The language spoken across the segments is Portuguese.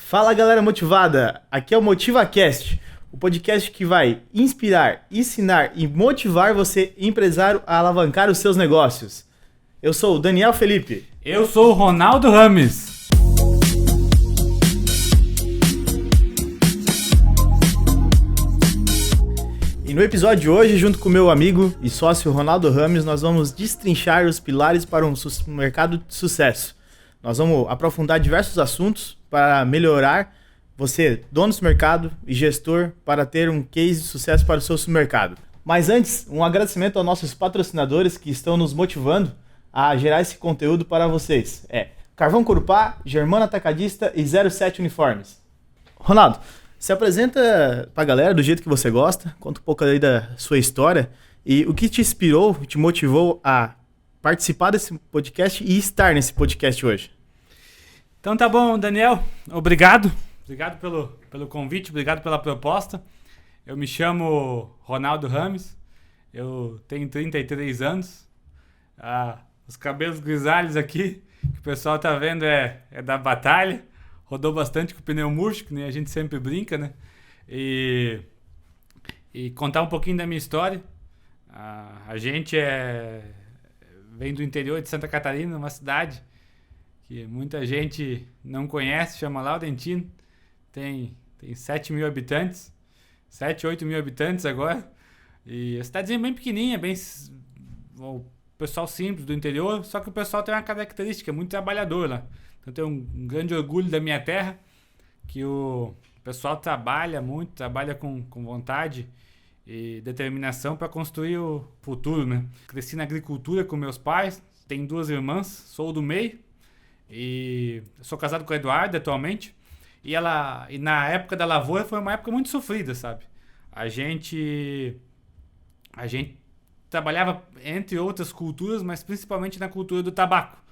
Fala galera motivada, aqui é o MotivaCast, o podcast que vai inspirar, ensinar e motivar você, empresário, a alavancar os seus negócios. Eu sou o Daniel Felipe. Eu sou o Ronaldo Rames. E no episódio de hoje, junto com meu amigo e sócio Ronaldo Rames, nós vamos destrinchar os pilares para um mercado de sucesso. Nós vamos aprofundar diversos assuntos para melhorar você, dono do mercado e gestor, para ter um case de sucesso para o seu supermercado. Mas antes, um agradecimento aos nossos patrocinadores que estão nos motivando a gerar esse conteúdo para vocês. Carvão Corupá, Germana Atacadista e 07 Uniformes. Ronaldo, se apresenta para a galera do jeito que você gosta, conta um pouco aí da sua história e o que te inspirou, te motivou a participar desse podcast e estar nesse podcast hoje. Então tá bom, Daniel. Obrigado pelo convite, obrigado pela proposta. Eu me chamo Ronaldo Rames, eu tenho 33 anos. Os cabelos grisalhos aqui, que o pessoal tá vendo é da batalha. Rodou bastante com o pneu murcho, que nem a gente sempre brinca, né? E contar um pouquinho da minha história. A gente vem do interior de Santa Catarina, uma cidade que muita gente não conhece, chama Laurentino. Tem 7 mil habitantes, 7, 8 mil habitantes agora. E a cidadezinha é bem pequenininha, o pessoal simples do interior, só que o pessoal tem uma característica, muito trabalhador lá. Então tenho um grande orgulho da minha terra, que o pessoal trabalha muito, trabalha com vontade e determinação para construir o futuro, né? Cresci na agricultura com meus pais, tenho 2 irmãs, sou do meio e sou casado com a Eduarda atualmente. E na época da lavoura foi uma época muito sofrida, sabe? A gente trabalhava entre outras culturas, mas principalmente na cultura do tabaco.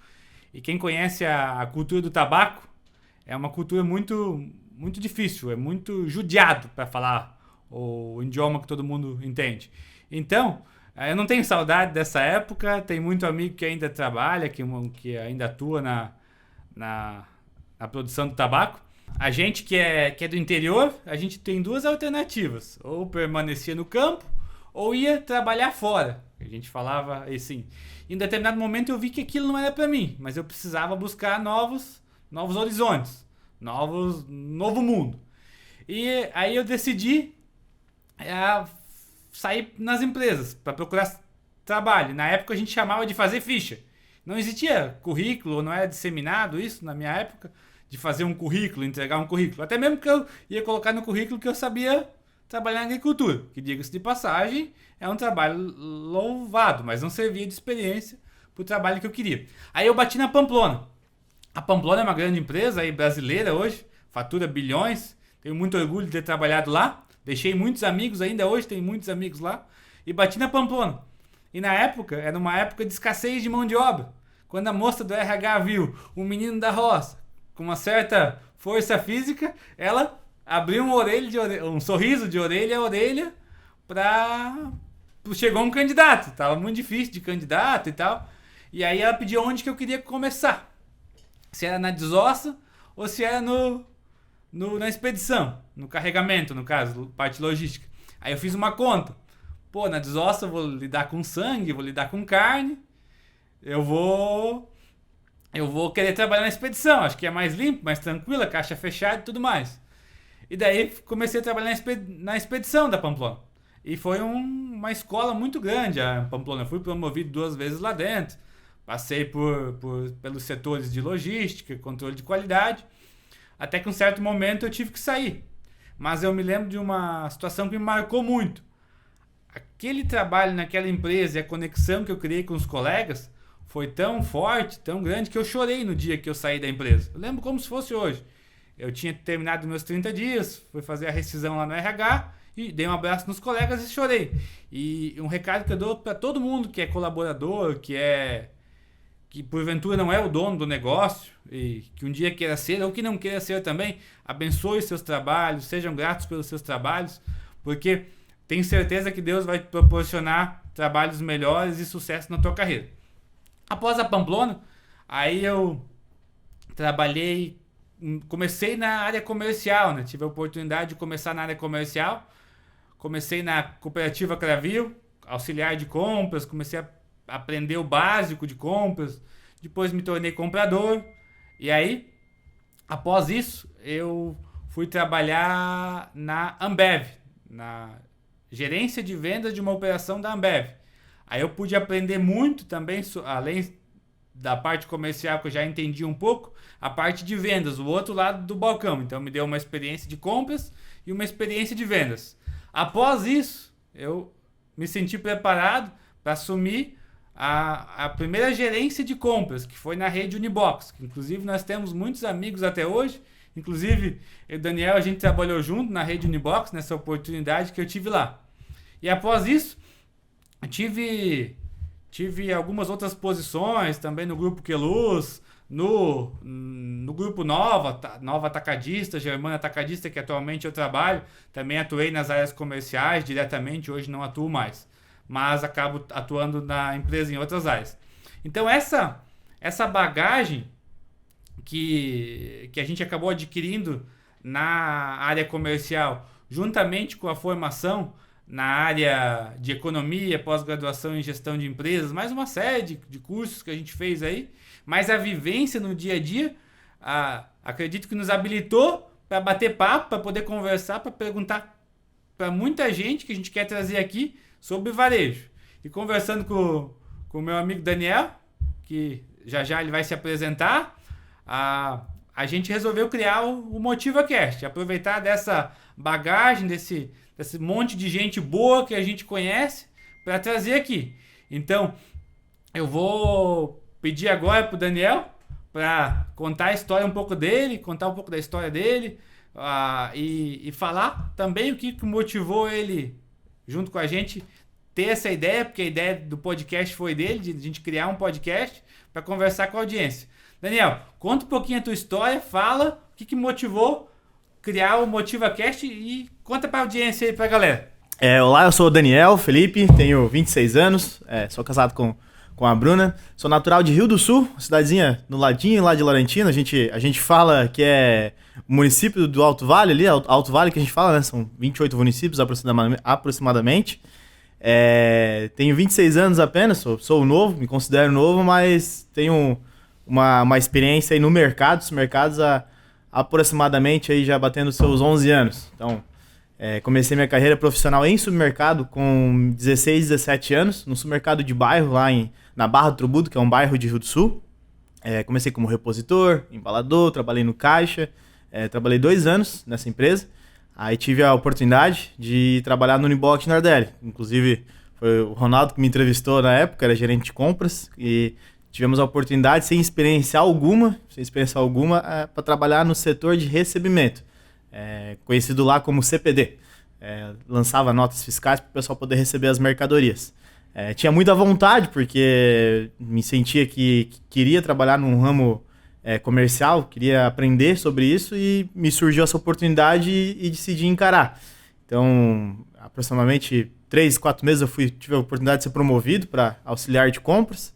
E quem conhece a cultura do tabaco é uma cultura muito, muito difícil, é muito judiado para falar o idioma que todo mundo entende. Então, eu não tenho saudade dessa época, tem muito amigo que ainda trabalha, que ainda atua na produção do tabaco. A gente que é do interior, a gente tem 2 alternativas, ou permanecia no campo, ou ia trabalhar fora. A gente falava assim. Em um determinado momento eu vi que aquilo não era para mim, mas eu precisava buscar novos horizontes, novo mundo. E aí eu decidi sair nas empresas para procurar trabalho. Na época a gente chamava de fazer ficha. Não existia currículo, não era disseminado isso na minha época, de fazer um currículo, entregar um currículo. Até mesmo que eu ia colocar no currículo que eu sabia trabalhar na agricultura, que, diga-se de passagem, é um trabalho louvado, mas não servia de experiência para o trabalho que eu queria. Aí eu bati na Pamplona. A Pamplona é uma grande empresa aí, brasileira hoje, fatura bilhões, tenho muito orgulho de ter trabalhado lá, deixei muitos amigos, ainda hoje tenho muitos amigos lá, e bati na Pamplona. E na época, era uma época de escassez de mão de obra. Quando a moça do RH viu um menino da roça com uma certa força física, ela abriu um sorriso de orelha a orelha chegou um candidato. Tava muito difícil de candidato e tal. E aí ela pediu onde que eu queria começar. Se era na desossa ou se era na expedição, no carregamento, no caso, parte logística. Aí eu fiz uma conta. Pô, na desossa eu vou lidar com sangue, vou lidar com carne. Eu vou querer trabalhar na expedição. Acho que é mais limpo, mais tranquila, caixa fechada e tudo mais. E daí comecei a trabalhar na expedição da Pamplona. E foi uma escola muito grande a Pamplona. Eu fui promovido 2 vezes lá dentro. Passei pelos setores de logística, controle de qualidade. Até que um certo momento eu tive que sair. Mas eu me lembro de uma situação que me marcou muito. Aquele trabalho naquela empresa e a conexão que eu criei com os colegas foi tão forte, tão grande, que eu chorei no dia que eu saí da empresa. Eu lembro como se fosse hoje. Eu tinha terminado meus 30 dias, fui fazer a rescisão lá no RH e dei um abraço nos colegas e chorei. E um recado que eu dou para todo mundo que é colaborador, que porventura não é o dono do negócio e que um dia queira ser ou que não queira ser também, abençoe seus trabalhos, sejam gratos pelos seus trabalhos, porque tenho certeza que Deus vai te proporcionar trabalhos melhores e sucesso na tua carreira. Após a Pamplona, aí eu trabalhei comecei na área comercial, né? Tive a oportunidade de começar na área comercial. Comecei na Cooperativa Cravil, auxiliar de compras, comecei a aprender o básico de compras. Depois me tornei comprador. E aí, após isso, eu fui trabalhar na Ambev, na gerência de vendas de uma operação da Ambev. Aí eu pude aprender muito também, além da parte comercial que eu já entendi um pouco, a parte de vendas, o outro lado do balcão. Então me deu uma experiência de compras e uma experiência de vendas. Após isso, eu me senti preparado para assumir a primeira gerência de compras, que foi na rede Unibox, que inclusive nós temos muitos amigos até hoje. Inclusive, eu e o Daniel, a gente trabalhou junto na rede Unibox, nessa oportunidade que eu tive lá. E após isso, eu tive algumas outras posições também no Grupo Queluz, no Grupo Nova Atacadista, Germana Atacadista, que atualmente eu trabalho. Também atuei nas áreas comerciais diretamente, hoje não atuo mais, mas acabo atuando na empresa em outras áreas. Então essa bagagem que a gente acabou adquirindo na área comercial, juntamente com a formação na área de economia, pós-graduação em gestão de empresas, mais uma série de cursos que a gente fez aí, mas a vivência no dia a dia, acredito que nos habilitou para bater papo, para poder conversar, para perguntar para muita gente que a gente quer trazer aqui sobre varejo. E conversando com o meu amigo Daniel, que já ele vai se apresentar, a gente resolveu criar o MotivaCast, aproveitar dessa bagagem, desse monte de gente boa que a gente conhece para trazer aqui. Então, eu vou pedir agora para o Daniel para contar a história um pouco dele, contar um pouco da história dele e falar também o que motivou ele, junto com a gente, ter essa ideia, porque a ideia do podcast foi dele, de a gente criar um podcast para conversar com a audiência. Daniel, conta um pouquinho a tua história, fala o que motivou criar o MotivaCast e conta pra audiência aí, pra galera. Olá, eu sou o Daniel Felipe, tenho 26 anos, sou casado com a Bruna, sou natural de Rio do Sul, cidadezinha no ladinho lá de Laurentino. A gente fala que é o município do Alto Vale, ali, Alto Vale que a gente fala, né? São 28 municípios aproximadamente. Tenho 26 anos apenas, sou novo, me considero novo, mas tenho uma experiência aí no mercado, os mercados aproximadamente aí já batendo seus 11 anos. Então, comecei minha carreira profissional em supermercado com 16, 17 anos, no supermercado de bairro lá na Barra do Trobudo, que é um bairro de Rio do Sul. Comecei como repositor, embalador, trabalhei no caixa, trabalhei 2 anos nessa empresa. Aí tive a oportunidade de trabalhar no Unibox Nardelli. Inclusive, foi o Ronaldo que me entrevistou na época, era gerente de compras, e tivemos a oportunidade, sem experiência alguma, para trabalhar no setor de recebimento, conhecido lá como CPD. Lançava notas fiscais para o pessoal poder receber as mercadorias. Tinha muita vontade, porque me sentia que queria trabalhar num ramo comercial, queria aprender sobre isso, e me surgiu essa oportunidade e decidi encarar. Então, aproximadamente 3, 4 meses eu tive a oportunidade de ser promovido para auxiliar de compras.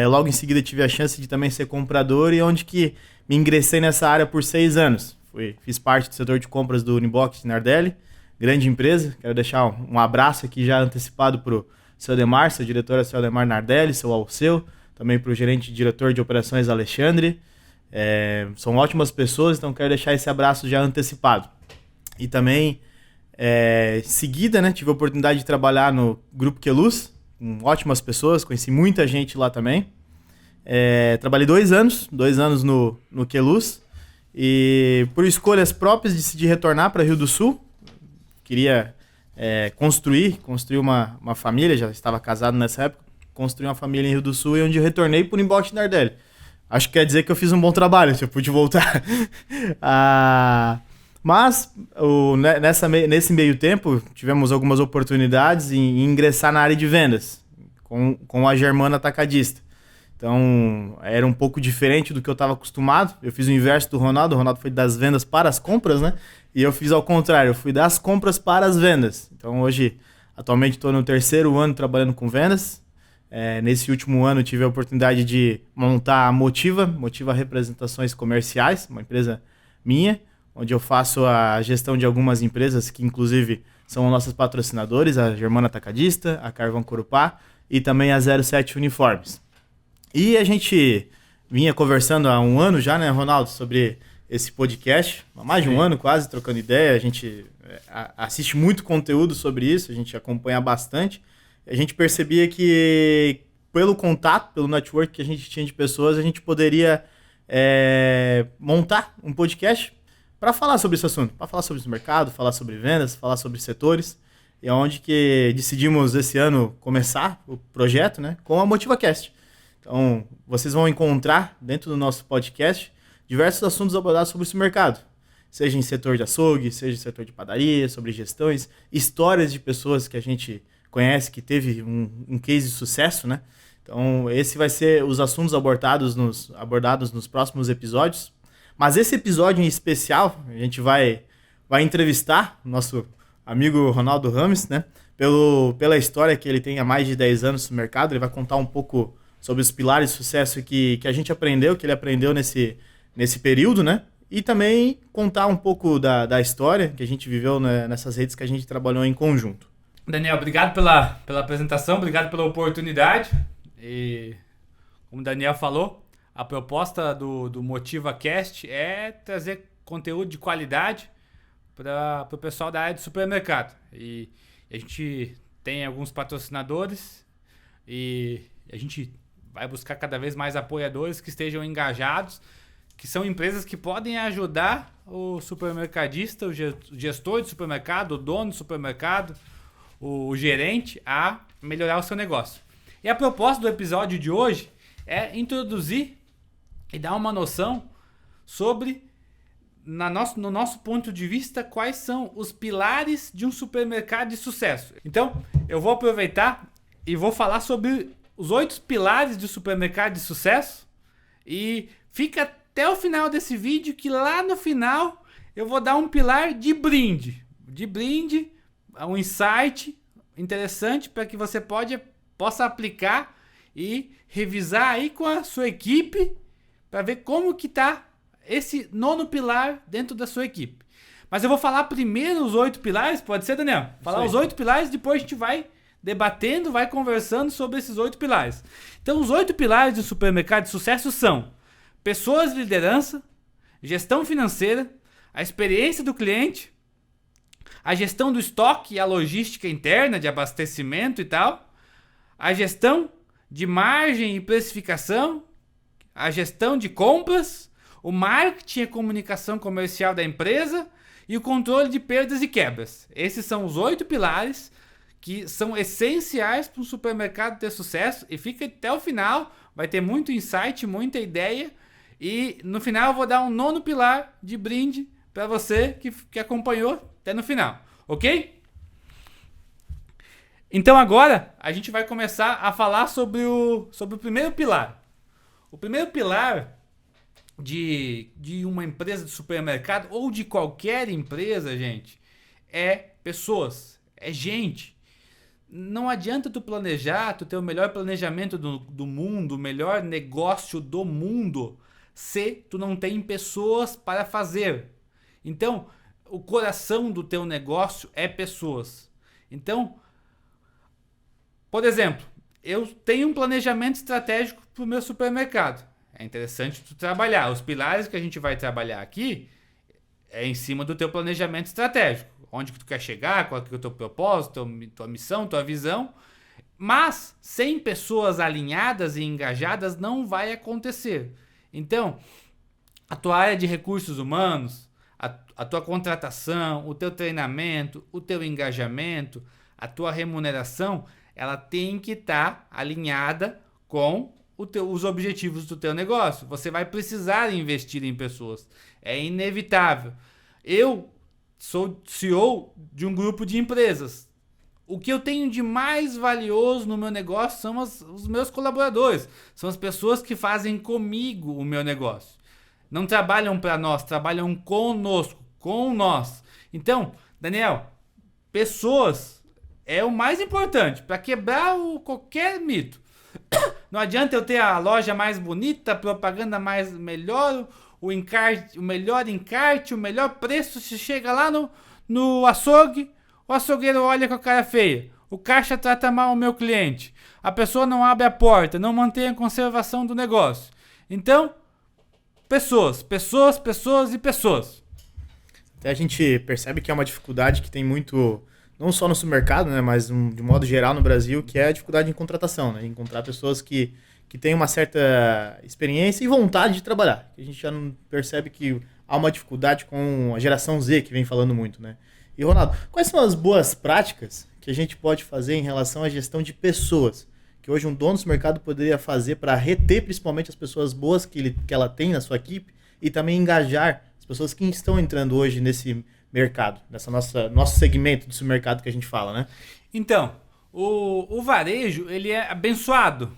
Logo em seguida tive a chance de também ser comprador, e onde que me ingressei nessa área por 6 anos. Fiz parte do setor de compras do Unibox Nardelli, grande empresa. Quero deixar um abraço aqui já antecipado para o seu Ademar, seu diretor é o seu Ademar Nardelli, seu Alceu, também para o gerente e diretor de operações Alexandre. São ótimas pessoas, então quero deixar esse abraço já antecipado. E também, em seguida, né, tive a oportunidade de trabalhar no Grupo Queluz, com ótimas pessoas, conheci muita gente lá também. Trabalhei 2 anos no Queluz, e por escolhas próprias decidi retornar para Rio do Sul. Queria construir uma família, já estava casado nessa época, construir uma família em Rio do Sul, e onde eu retornei para o Unibox Nardelli. Acho que quer dizer que eu fiz um bom trabalho, se eu pude voltar. Mas nesse meio tempo tivemos algumas oportunidades em ingressar na área de vendas com a Germana Atacadista. Então era um pouco diferente do que eu estava acostumado. Eu fiz o inverso do Ronaldo. O Ronaldo foi das vendas para as compras, né? E eu fiz ao contrário, eu fui das compras para as vendas. Então hoje, atualmente estou no 3º ano trabalhando com vendas. Nesse último ano tive a oportunidade de montar a Motiva Representações Comerciais, uma empresa minha, onde eu faço a gestão de algumas empresas que, inclusive, são nossos patrocinadores, a Germana Atacadista, a Carvão Corupá e também a 07 Uniformes. E a gente vinha conversando há um ano já, né, Ronaldo, sobre esse podcast, há mais de um ano quase, trocando ideia, a gente assiste muito conteúdo sobre isso, a gente acompanha bastante, a gente percebia que pelo contato, pelo network que a gente tinha de pessoas, a gente poderia montar um podcast para falar sobre esse assunto, para falar sobre esse mercado, falar sobre vendas, falar sobre setores, e é onde que decidimos esse ano começar o projeto, né, com a MotivaCast. Então, vocês vão encontrar dentro do nosso podcast diversos assuntos abordados sobre esse mercado, seja em setor de açougue, seja em setor de padaria, sobre gestões, histórias de pessoas que a gente conhece, que teve um case de sucesso, né? Então, esse vai ser os assuntos abordados nos próximos episódios. Mas esse episódio em especial, a gente vai entrevistar o nosso amigo Ronaldo Rames, né? Pela história que ele tem há mais de 10 anos no mercado, ele vai contar um pouco sobre os pilares de sucesso que a gente aprendeu, que ele aprendeu nesse período, né? E também contar um pouco da história que a gente viveu, né, nessas redes que a gente trabalhou em conjunto. Daniel, obrigado pela apresentação, obrigado pela oportunidade. E como o Daniel falou, a proposta do MotivaCast é trazer conteúdo de qualidade para o pessoal da área de supermercado. E a gente tem alguns patrocinadores e a gente vai buscar cada vez mais apoiadores que estejam engajados, que são empresas que podem ajudar o supermercadista, o gestor de supermercado, o dono do supermercado, o gerente a melhorar o seu negócio. E a proposta do episódio de hoje é introduzir e dar uma noção sobre, no nosso ponto de vista, quais são os pilares de um supermercado de sucesso. Então, eu vou aproveitar e vou falar sobre os 8 pilares de supermercado de sucesso e fica até o final desse vídeo, que lá no final eu vou dar um pilar de brinde. De brinde, um insight interessante para que você possa aplicar e revisar aí com a sua equipe para ver como que tá esse 9º pilar dentro da sua equipe. Mas eu vou falar primeiro os 8 pilares, pode ser, Daniel? Falar os 8 pilares, depois a gente vai debatendo, vai conversando sobre esses 8 pilares. Então, os 8 pilares do supermercado de sucesso são pessoas de liderança, gestão financeira, a experiência do cliente, a gestão do estoque e a logística interna de abastecimento e tal, a gestão de margem e precificação, a gestão de compras, o marketing e a comunicação comercial da empresa e o controle de perdas e quebras. Esses são os 8 pilares que são essenciais para um supermercado ter sucesso, e fica até o final, vai ter muito insight, muita ideia, e no final eu vou dar um 9º pilar de brinde para você que acompanhou até no final, ok? Então agora a gente vai começar a falar sobre o primeiro pilar. O primeiro pilar de uma empresa de supermercado ou de qualquer empresa, gente, é pessoas, é gente. Não adianta tu planejar, tu ter o melhor planejamento do mundo, o melhor negócio do mundo, se tu não tem pessoas para fazer. Então, o coração do teu negócio é pessoas. Então, por exemplo, eu tenho um planejamento estratégico para o meu supermercado. É interessante tu trabalhar. Os pilares que a gente vai trabalhar aqui é em cima do teu planejamento estratégico. Onde que tu quer chegar, qual que é o teu propósito, tua missão, tua visão. Mas sem pessoas alinhadas e engajadas não vai acontecer. Então, a tua área de recursos humanos, a tua contratação, o teu treinamento, o teu engajamento, a tua remuneração, ela tem que estar alinhada com os objetivos do teu negócio. Você vai precisar investir em pessoas. É inevitável. Eu sou CEO de um grupo de empresas. O que eu tenho de mais valioso no meu negócio são os meus colaboradores. São as pessoas que fazem comigo o meu negócio. Não trabalham para nós, trabalham conosco, com nós. Então, Daniel, pessoas é o mais importante para quebrar qualquer mito. Não adianta eu ter a loja mais bonita, a propaganda melhor, o melhor encarte, o melhor preço. Você chega lá no açougue, o açougueiro olha com a cara feia. O caixa trata mal o meu cliente. A pessoa não abre a porta, não mantém a conservação do negócio. Então, pessoas. Até a gente percebe que é uma dificuldade que tem muito, não só no supermercado, né, mas de modo geral no Brasil, que é a dificuldade em contratação, né? Encontrar pessoas que têm uma certa experiência e vontade de trabalhar. A gente já não percebe que há uma dificuldade com a geração Z, que vem falando muito, né? E, Ronaldo, quais são as boas práticas que a gente pode fazer em relação à gestão de pessoas? Que hoje um dono do mercado poderia fazer para reter principalmente as pessoas boas que ela tem na sua equipe e também engajar as pessoas que estão entrando hoje nesse mercado, nessa nosso segmento do supermercado que a gente fala, né? Então, o varejo, ele é abençoado.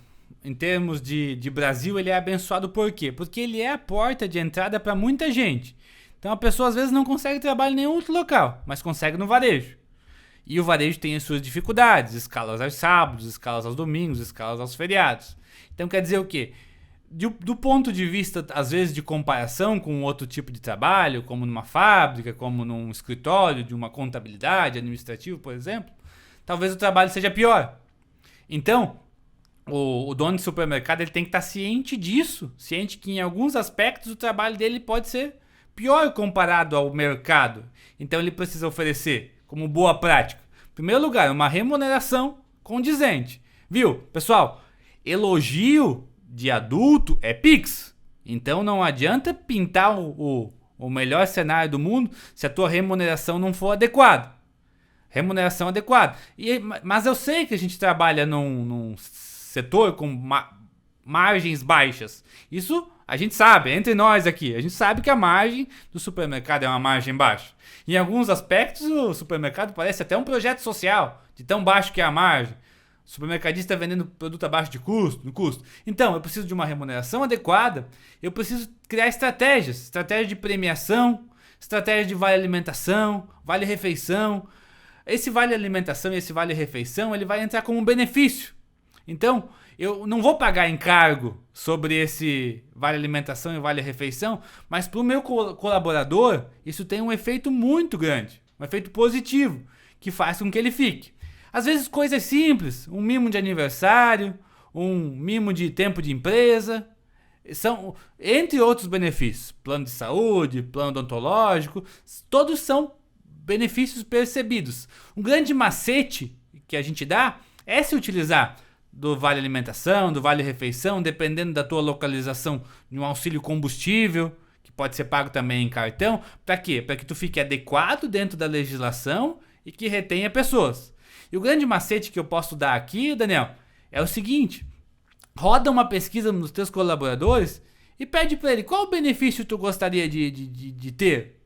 Em termos de Brasil, ele é abençoado por quê? Porque ele é a porta de entrada para muita gente. Então a pessoa às vezes não consegue trabalhar em nenhum outro local, mas consegue no varejo. E o varejo tem as suas dificuldades, escalas aos sábados, escalas aos domingos, escalas aos feriados. Então quer dizer o quê? Do ponto de vista, às vezes, de comparação com outro tipo de trabalho, como numa fábrica, como num escritório de uma contabilidade administrativa, por exemplo, talvez o trabalho seja pior. Então, o dono de supermercado ele tem que estar ciente disso, ciente que em alguns aspectos o trabalho dele pode ser pior comparado ao mercado. Então ele precisa oferecer, como boa prática, em primeiro lugar, uma remuneração condizente. Viu? Pessoal, elogio de adulto é Pix. Então não adianta pintar o melhor cenário do mundo se a tua remuneração não for adequada. Remuneração adequada. Mas eu sei que a gente trabalha num setor com margens baixas. Isso a gente sabe, entre nós aqui. A gente sabe que a margem do supermercado é uma margem baixa. Em alguns aspectos, o supermercado parece até um projeto social, de tão baixo que é a margem. O supermercadista vendendo produto abaixo de custo. Então, eu preciso de uma remuneração adequada. Eu preciso criar estratégias. Estratégia de premiação, estratégia de vale alimentação, vale refeição. Esse vale alimentação e esse vale refeição, ele vai entrar como um benefício. Então, eu não vou pagar encargo sobre esse vale alimentação e vale refeição, mas para o meu colaborador, isso tem um efeito muito grande, um efeito positivo, que faz com que ele fique. Às vezes coisas simples, um mimo de aniversário, um mimo de tempo de empresa, são, entre outros benefícios, plano de saúde, plano odontológico, todos são benefícios percebidos. Um grande macete que a gente dá é se utilizar do vale alimentação, do vale refeição, dependendo da tua localização, de um auxílio combustível, que pode ser pago também em cartão. Para quê? Para que tu fique adequado dentro da legislação e que retenha pessoas. E o grande macete que eu posso dar aqui, Daniel, é o seguinte: roda uma pesquisa nos teus colaboradores e pede para ele qual benefício tu gostaria de ter.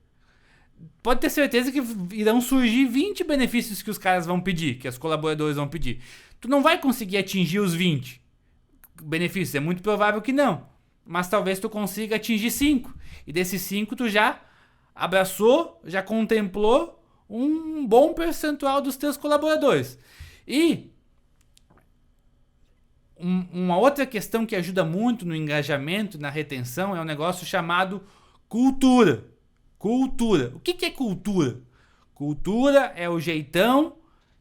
Pode ter certeza que irão surgir 20 benefícios que os caras vão pedir, que os colaboradores vão pedir. Tu não vai conseguir atingir os 20 benefícios, é muito provável que não. Mas talvez tu consiga atingir 5. E desses 5 tu já abraçou, já contemplou um bom percentual dos teus colaboradores. E uma outra questão que ajuda muito no engajamento, na retenção, é um negócio chamado cultura. Cultura. O que é cultura? Cultura é o jeitão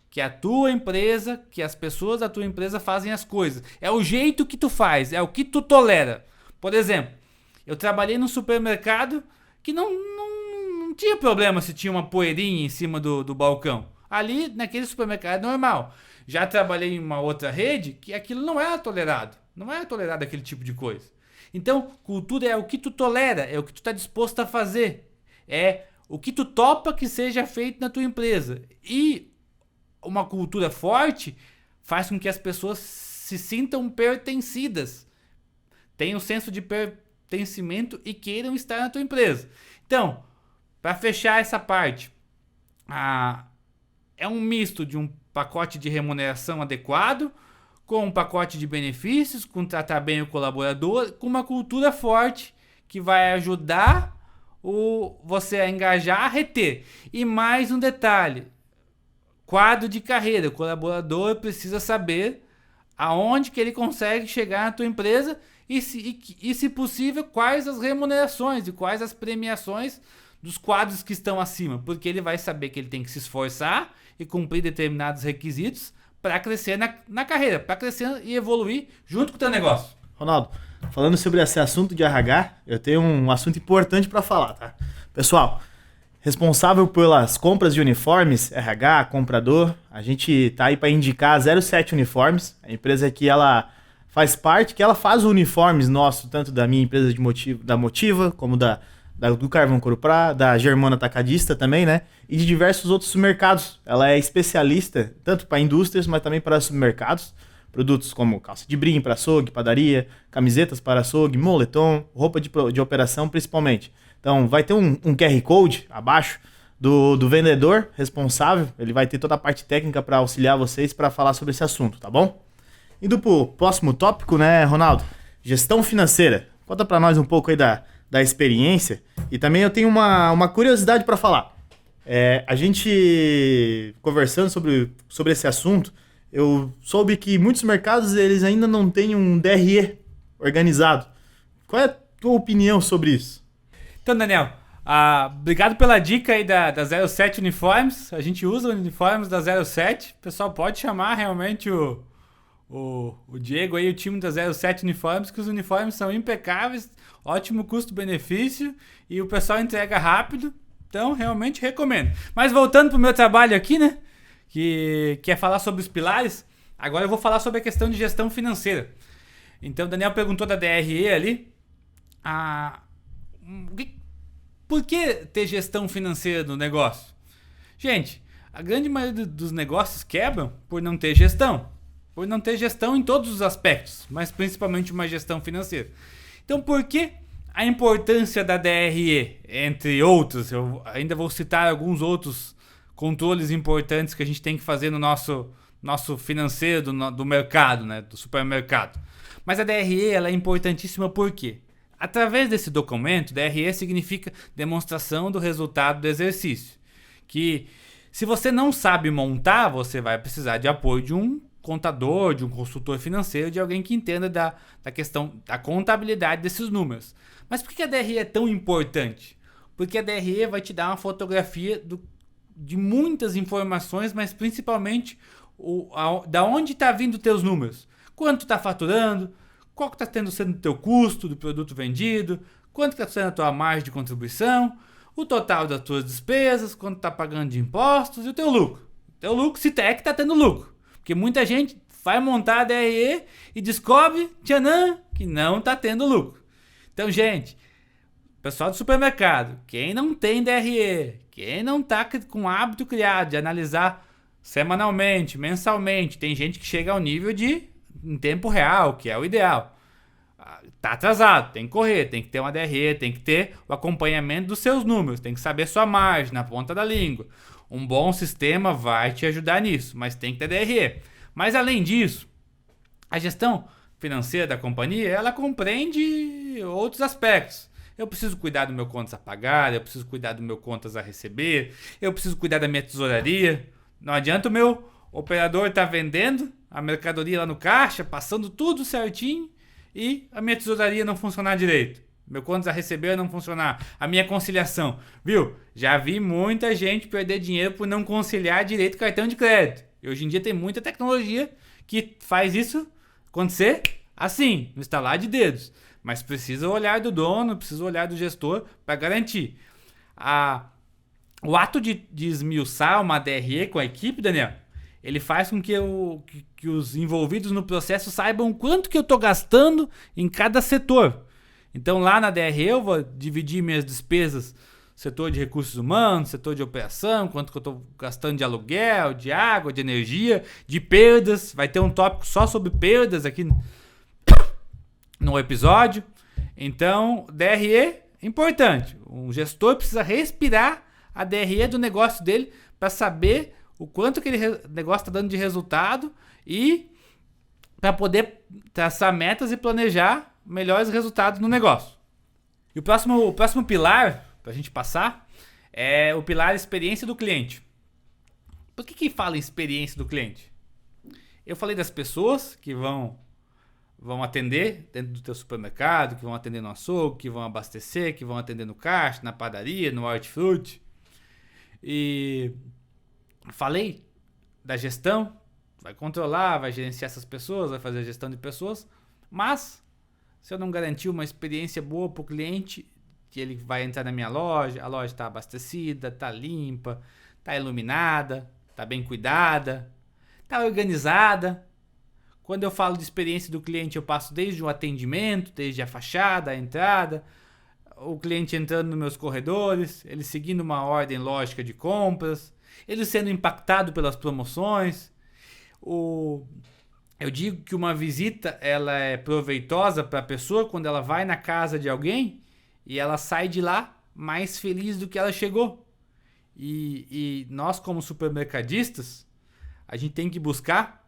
que a tua empresa, que as pessoas da tua empresa fazem as coisas. É o jeito que tu faz, é o que tu tolera. Por exemplo, eu trabalhei num supermercado que não tinha problema se tinha uma poeirinha em cima do balcão. Ali, naquele supermercado, é normal. Já trabalhei em uma outra rede que aquilo não era tolerado. Não era tolerado aquele tipo de coisa. Então, cultura é o que tu tolera, é o que tu está disposto a fazer. É o que tu topa que seja feito na tua empresa. E uma cultura forte faz com que as pessoas se sintam pertencidas, tenham um senso de pertencimento e queiram estar na tua empresa. Então, para fechar essa parte, é um misto de um pacote de remuneração adequado, com um pacote de benefícios, com tratar bem o colaborador, com uma cultura forte que vai ajudar você a engajar, a reter. E mais um detalhe: quadro de carreira. O colaborador precisa saber aonde que ele consegue chegar na tua empresa e se possível, quais as remunerações e quais as premiações dos quadros que estão acima, porque ele vai saber que ele tem que se esforçar e cumprir determinados requisitos para crescer na carreira, para crescer e evoluir junto com o teu negócio. Ronaldo, falando sobre esse assunto de RH, eu tenho um assunto importante para falar, tá? Pessoal, responsável pelas compras de uniformes, RH, comprador, a gente tá aí para indicar a 07 Uniformes, a empresa que ela faz parte, que ela faz os uniformes nossos, tanto da minha empresa da Motiva, como do Carvão Coruprá, da Germana Atacadista também, né? E de diversos outros supermercados. Ela é especialista tanto para indústrias, mas também para supermercados. Produtos como calça de brim para açougue, padaria, camisetas para açougue, moletom, roupa de operação principalmente. Então vai ter um QR Code abaixo do vendedor responsável. Ele vai ter toda a parte técnica para auxiliar vocês para falar sobre esse assunto, tá bom? Indo pro próximo tópico, né, Ronaldo? Gestão financeira. Conta para nós um pouco aí da experiência. E também eu tenho uma curiosidade para falar. A gente conversando sobre esse assunto, eu soube que muitos mercados eles ainda não têm um DRE organizado. Qual é a tua opinião sobre isso? Então, Daniel, obrigado pela dica aí da 07 Uniformes. A gente usa uniformes da 07. O pessoal pode chamar realmente o Diego aí, o time da 07 Uniformes, que os uniformes são impecáveis, ótimo custo-benefício e o pessoal entrega rápido. Então, realmente recomendo. Mas voltando pro meu trabalho aqui, né? Que é falar sobre os pilares. Agora eu vou falar sobre a questão de gestão financeira. Então, o Daniel perguntou da DRE ali. Por que ter gestão financeira no negócio? Gente, a grande maioria dos negócios quebram por não ter gestão. Por não ter gestão em todos os aspectos, mas principalmente uma gestão financeira. Então, por que a importância da DRE? Entre outros, eu ainda vou citar alguns outros controles importantes que a gente tem que fazer no nosso financeiro do mercado, né, do supermercado. Mas a DRE ela é importantíssima por quê? Através desse documento, DRE significa demonstração do resultado do exercício. Que se você não sabe montar, você vai precisar de apoio de um contador, de um consultor financeiro, de alguém que entenda da questão da contabilidade desses números. Mas por que a DRE é tão importante? Porque a DRE vai te dar uma fotografia de muitas informações, mas principalmente da onde está vindo os teus números. Quanto está faturando, qual que está sendo o teu custo do produto vendido, quanto está sendo a tua margem de contribuição, o total das tuas despesas, quanto está pagando de impostos e o teu lucro. O teu lucro, se é que está tendo lucro. Porque muita gente vai montar a DRE e descobre, tchanã, que não está tendo lucro. Então, gente, pessoal do supermercado, quem não tem DRE, quem não está com o hábito criado de analisar semanalmente, mensalmente, tem gente que chega ao nível em tempo real, que é o ideal. Tá atrasado, tem que correr, tem que ter uma DRE, tem que ter o acompanhamento dos seus números, tem que saber sua margem na ponta da língua. Um bom sistema vai te ajudar nisso, mas tem que ter DRE. Mas além disso, a gestão financeira da companhia, ela compreende outros aspectos. Eu preciso cuidar do meu contas a pagar, eu preciso cuidar do meu contas a receber, eu preciso cuidar da minha tesouraria. Não adianta o meu operador estar vendendo a mercadoria lá no caixa, passando tudo certinho e a minha tesouraria não funcionar direito. Meu contas a receber não funcionar. A minha conciliação. Viu? Já vi muita gente perder dinheiro por não conciliar direito o cartão de crédito. E hoje em dia tem muita tecnologia que faz isso acontecer assim, no estalar de dedos. Mas precisa olhar do dono, precisa olhar do gestor para garantir. O ato de esmiuçar uma DRE com a equipe, Daniel, ele faz com que os envolvidos no processo saibam quanto que eu estou gastando em cada setor. Então lá na DRE eu vou dividir minhas despesas, setor de recursos humanos, setor de operação, quanto que eu estou gastando de aluguel, de água, de energia, de perdas. Vai ter um tópico só sobre perdas aqui no episódio. Então, DRE, importante. Um gestor precisa respirar a DRE do negócio dele para saber o quanto que aquele negócio está dando de resultado e para poder traçar metas e planejar melhores resultados no negócio. E o próximo pilar, para a gente passar, é o pilar experiência do cliente. Por que fala em experiência do cliente? Eu falei das pessoas que vão vão atender dentro do teu supermercado, que vão atender no açougue, que vão abastecer, que vão atender no caixa, na padaria, no hortifruti. E falei da gestão, vai controlar, vai gerenciar essas pessoas, vai fazer a gestão de pessoas, mas se eu não garantir uma experiência boa para o cliente, que ele vai entrar na minha loja, a loja está abastecida, está limpa, está iluminada, está bem cuidada, está organizada. Quando eu falo de experiência do cliente, eu passo desde o atendimento, desde a fachada, a entrada, o cliente entrando nos meus corredores, ele seguindo uma ordem lógica de compras, ele sendo impactado pelas promoções. Eu digo que uma visita ela é proveitosa para a pessoa quando ela vai na casa de alguém e ela sai de lá mais feliz do que ela chegou. E nós, como supermercadistas, a gente tem que buscar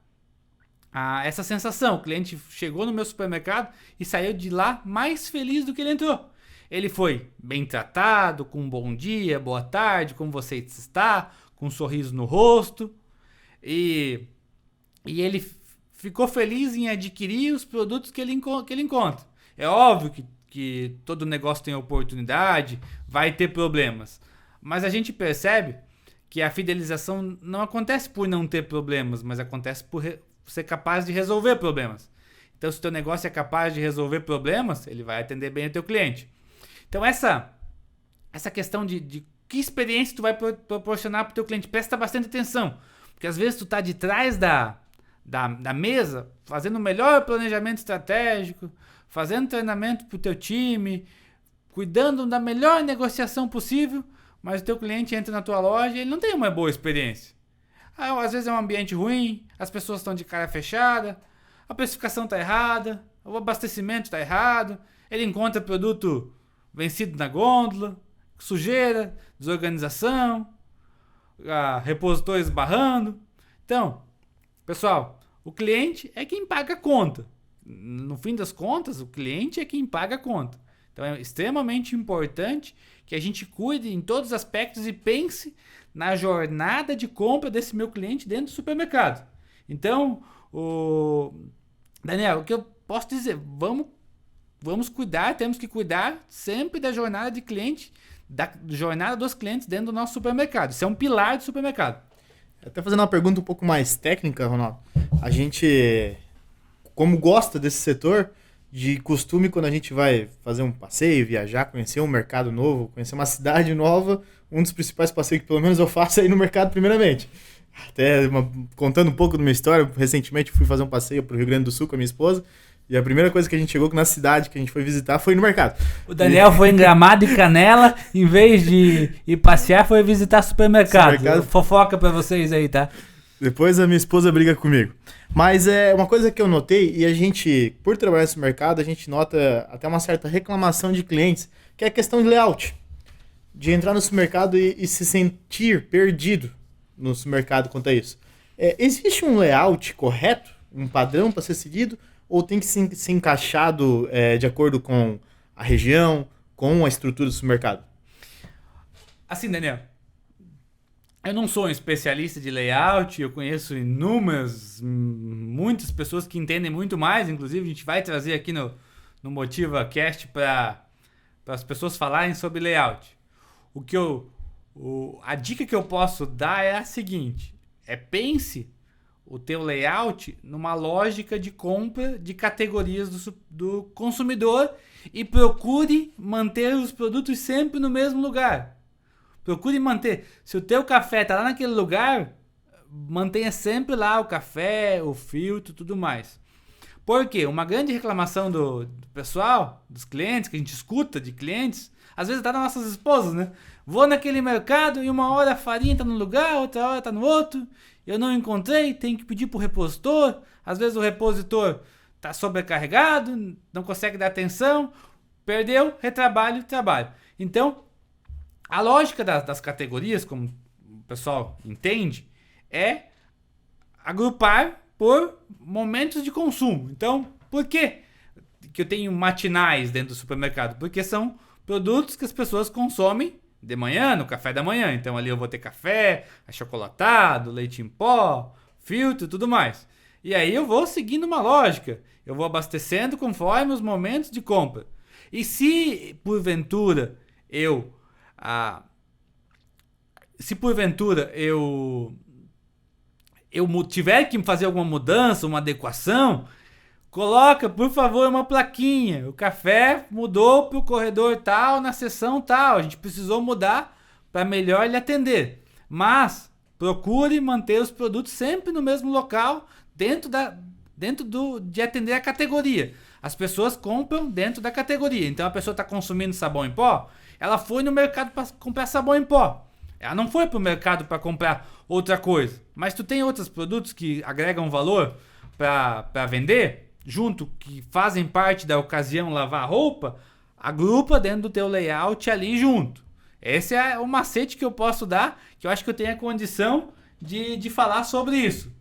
essa sensação. O cliente chegou no meu supermercado e saiu de lá mais feliz do que ele entrou. Ele foi bem tratado, com um bom dia, boa tarde, como você está, com um sorriso no rosto. E ele ficou feliz em adquirir os produtos que ele encontra. É óbvio que todo negócio tem oportunidade, vai ter problemas. Mas a gente percebe que a fidelização não acontece por não ter problemas, mas acontece por ser capaz de resolver problemas. Então, se o teu negócio é capaz de resolver problemas, ele vai atender bem o teu cliente. Então, essa questão de que experiência tu vai proporcionar para o teu cliente, presta bastante atenção. Porque às vezes tu está de trás da mesa, fazendo o melhor planejamento estratégico, fazendo treinamento para o teu time, cuidando da melhor negociação possível, mas o teu cliente entra na tua loja e ele não tem uma boa experiência. Às vezes é um ambiente ruim, as pessoas estão de cara fechada, a precificação está errada, o abastecimento está errado, ele encontra produto vencido na gôndola, sujeira, desorganização, repositor esbarrando. Então, pessoal, o cliente é quem paga a conta. No fim das contas, o cliente é quem paga a conta. Então é extremamente importante que a gente cuide em todos os aspectos e pense na jornada de compra desse meu cliente dentro do supermercado. Então, Daniel, o que eu posso dizer? Vamos cuidar, temos que cuidar sempre da jornada de cliente, da jornada dos clientes dentro do nosso supermercado. Isso é um pilar do supermercado. Até fazendo uma pergunta um pouco mais técnica, Ronaldo. A gente, como gosta desse setor, de costume, quando a gente vai fazer um passeio, viajar, conhecer um mercado novo, conhecer uma cidade nova, um dos principais passeios que pelo menos eu faço é ir no mercado primeiramente. Até contando um pouco da minha história, recentemente fui fazer um passeio para o Rio Grande do Sul com a minha esposa, e a primeira coisa que a gente chegou na cidade que a gente foi visitar foi no mercado. O Daniel foi em Gramado e Canela, em vez de ir passear, foi visitar supermercado. Fofoca para vocês aí, tá? Depois a minha esposa briga comigo. Mas é uma coisa que eu notei, e a gente, por trabalhar nesse mercado, a gente nota até uma certa reclamação de clientes, que é a questão de layout. De entrar no supermercado e se sentir perdido no supermercado quanto a isso. Existe um layout correto, um padrão para ser seguido, ou tem que ser encaixado de acordo com a região, com a estrutura do supermercado? Assim, Daniel, eu não sou um especialista de layout, eu conheço muitas pessoas que entendem muito mais, inclusive a gente vai trazer aqui no MotivaCast para as pessoas falarem sobre layout. A dica que eu posso dar é a seguinte, pense o teu layout numa lógica de compra de categorias do consumidor e procure manter os produtos sempre no mesmo lugar. Procure manter. Se o teu café está lá naquele lugar, mantenha sempre lá o café, o filtro, tudo mais. Por quê? Uma grande reclamação do pessoal, dos clientes, que a gente escuta de clientes, às vezes dá das nossas esposas, né? Vou naquele mercado e uma hora a farinha está num lugar, outra hora está no outro, eu não encontrei, tenho que pedir para o repositor, às vezes o repositor está sobrecarregado, não consegue dar atenção, perdeu, retrabalho, trabalho. Então, a lógica das categorias, como o pessoal entende, é agrupar por momentos de consumo. Então, por que eu tenho matinais dentro do supermercado? Porque são produtos que as pessoas consomem de manhã, no café da manhã. Então, ali eu vou ter café, achocolatado, leite em pó, filtro e tudo mais. E aí eu vou seguindo uma lógica. Eu vou abastecendo conforme os momentos de compra. E se porventura eu tiver que fazer alguma mudança, uma adequação, coloca, por favor, uma plaquinha. O café mudou para o corredor tal, na seção tal. A gente precisou mudar para melhor lhe atender. Mas procure manter os produtos sempre no mesmo local, de atender a categoria. As pessoas compram dentro da categoria. Então a pessoa está consumindo sabão em pó, ela foi no mercado para comprar sabão em pó. Ela não foi para o mercado para comprar outra coisa. Mas tu tem outros produtos que agregam valor para vender, junto, que fazem parte da ocasião lavar roupa, agrupa dentro do teu layout ali junto. Esse é o macete que eu posso dar, que eu acho que eu tenho a condição de falar sobre isso.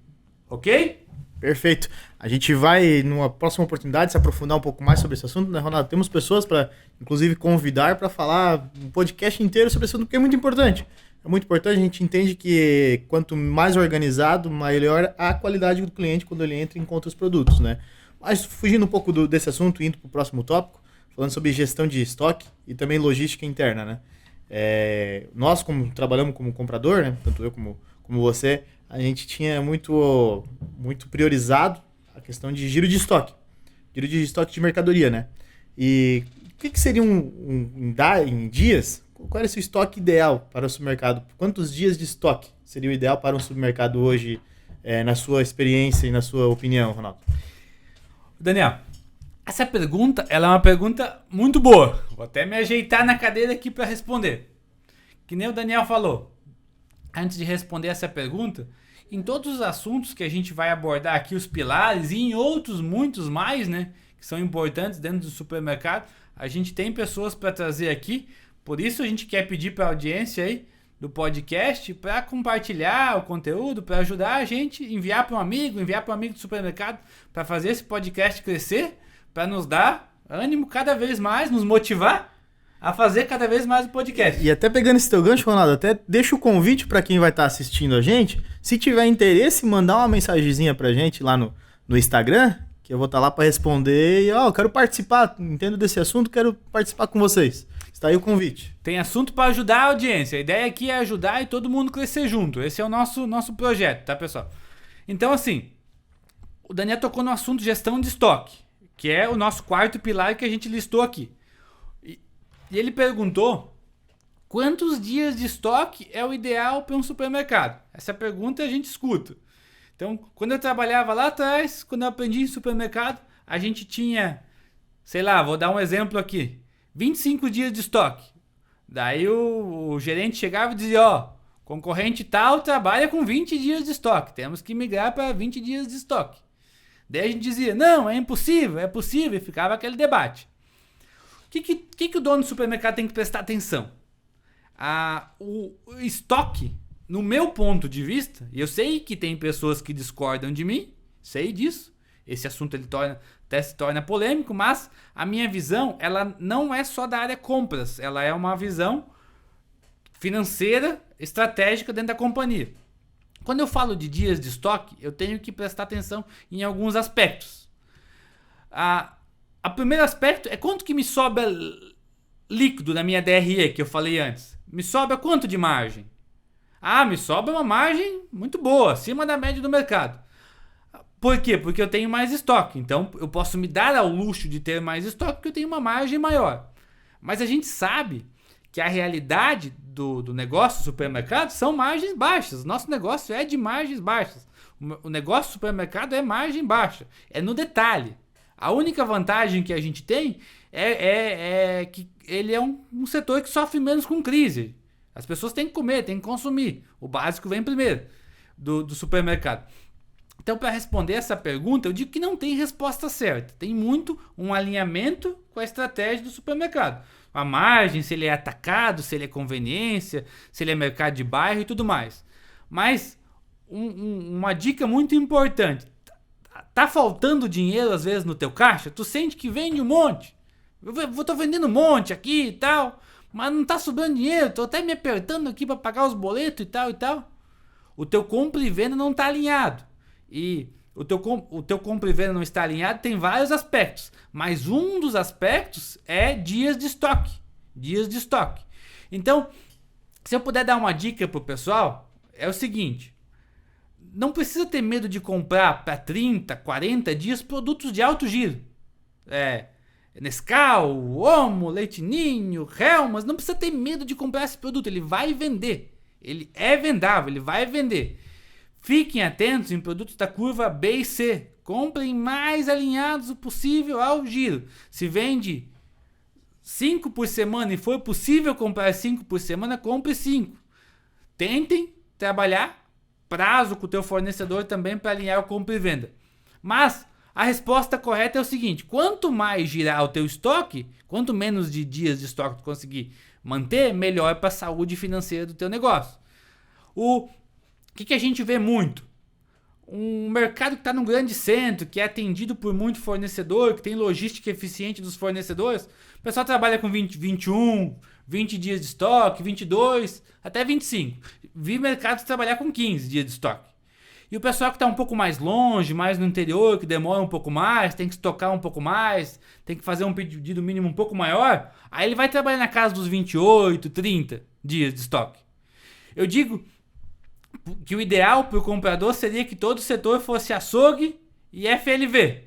Ok? Perfeito. A gente vai, numa próxima oportunidade, se aprofundar um pouco mais sobre esse assunto, né, Ronaldo? Temos pessoas para, inclusive, convidar para falar um podcast inteiro sobre esse assunto, porque é muito importante. É muito importante, a gente entende que quanto mais organizado, melhor a qualidade do cliente quando ele entra e encontra os produtos, né? Mas fugindo um pouco desse assunto, indo para o próximo tópico, falando sobre gestão de estoque e também logística interna, né? Nós, como trabalhamos como comprador, né, tanto eu como você, a gente tinha muito priorizado a questão de giro de estoque de mercadoria, né? E o que seria em dias? Qual era o seu estoque ideal para o supermercado? Quantos dias de estoque seria o ideal para um supermercado hoje, na sua experiência e na sua opinião, Ronaldo? Daniel, essa pergunta ela é uma pergunta muito boa. Vou até me ajeitar na cadeira aqui para responder. Que nem o Daniel falou. Antes de responder essa pergunta, em todos os assuntos que a gente vai abordar aqui, os pilares e em outros muitos mais, né, que são importantes dentro do supermercado, a gente tem pessoas para trazer aqui. Por isso a gente quer pedir para a audiência aí do podcast para compartilhar o conteúdo, para ajudar a gente, enviar para um amigo do supermercado, para fazer esse podcast crescer, para nos dar ânimo cada vez mais, nos motivar a fazer cada vez mais o podcast. E até pegando esse teu gancho, Ronaldo, até deixa o convite para quem vai estar assistindo a gente, se tiver interesse, mandar uma mensagenzinha pra gente lá no Instagram, que eu vou estar lá para responder e, eu quero participar, entendo desse assunto, quero participar com vocês. Está aí o convite. Tem assunto para ajudar a audiência. A ideia aqui é ajudar e todo mundo crescer junto. Esse é o nosso projeto, tá, pessoal? Então, assim, o Daniel tocou no assunto gestão de estoque, que é o nosso quarto pilar que a gente listou aqui. E ele perguntou quantos dias de estoque é o ideal para um supermercado. Essa pergunta a gente escuta. Então, quando eu trabalhava lá atrás, quando eu aprendi em supermercado, a gente tinha, sei lá, vou dar um exemplo aqui, 25 dias de estoque. Daí o gerente chegava e dizia, concorrente tal trabalha com 20 dias de estoque, temos que migrar para 20 dias de estoque. Daí a gente dizia, não, é possível, e ficava aquele debate. O que o dono do supermercado tem que prestar atenção? O estoque, no meu ponto de vista, e eu sei que tem pessoas que discordam de mim, sei disso, esse assunto ele até se torna polêmico, mas a minha visão, ela não é só da área compras, ela é uma visão financeira, estratégica dentro da companhia. Quando eu falo de dias de estoque, eu tenho que prestar atenção em alguns aspectos. O primeiro aspecto é quanto que me sobra líquido na minha DRE, que eu falei antes. Me sobra quanto de margem? Me sobra uma margem muito boa, acima da média do mercado. Por quê? Porque eu tenho mais estoque. Então, eu posso me dar ao luxo de ter mais estoque porque eu tenho uma margem maior. Mas a gente sabe que a realidade do negócio do supermercado são margens baixas. Nosso negócio é de margens baixas. O negócio do supermercado é margem baixa. É no detalhe. A única vantagem que a gente tem é que ele é um setor que sofre menos com crise. As pessoas têm que comer, têm que consumir. O básico vem primeiro do supermercado. Então, para responder essa pergunta, eu digo que não tem resposta certa. Tem muito um alinhamento com a estratégia do supermercado. A margem, se ele é atacado, se ele é conveniência, se ele é mercado de bairro e tudo mais. Mas uma dica muito importante. Tá faltando dinheiro às vezes no teu caixa? Tu sente que vende um monte. Eu tô vendendo um monte aqui e tal, mas não tá sobrando dinheiro. Tô até me apertando aqui para pagar os boletos e tal e tal. O teu compra e venda não tá alinhado. E o teu compra e venda não está alinhado tem vários aspectos, mas um dos aspectos é dias de estoque. Dias de estoque. Então, se eu puder dar uma dica pro pessoal, é o seguinte: não precisa ter medo de comprar para 30, 40 dias produtos de alto giro. Nescau, Omo, Leite Ninho, Helmas, não precisa ter medo de comprar esse produto, ele vai vender. Ele é vendável, ele vai vender. Fiquem atentos em produtos da curva B e C. Comprem mais alinhados o possível ao giro. Se vende 5 por semana e for possível comprar 5 por semana, compre 5. Tentem trabalhar prazo com o teu fornecedor também para alinhar o compra e venda. Mas a resposta correta é o seguinte: quanto mais girar o teu estoque, quanto menos de dias de estoque tu conseguir manter, melhor para a saúde financeira do teu negócio. O que a gente vê muito? Um mercado que está num grande centro, que é atendido por muito fornecedor, que tem logística eficiente dos fornecedores, o pessoal trabalha com 20 dias de estoque, 22, até 25. Vi mercados trabalhar com 15 dias de estoque. E o pessoal que está um pouco mais longe, mais no interior, que demora um pouco mais, tem que estocar um pouco mais, tem que fazer um pedido mínimo um pouco maior, aí ele vai trabalhar na casa dos 28, 30 dias de estoque. Eu digo que o ideal para o comprador seria que todo o setor fosse açougue e FLV.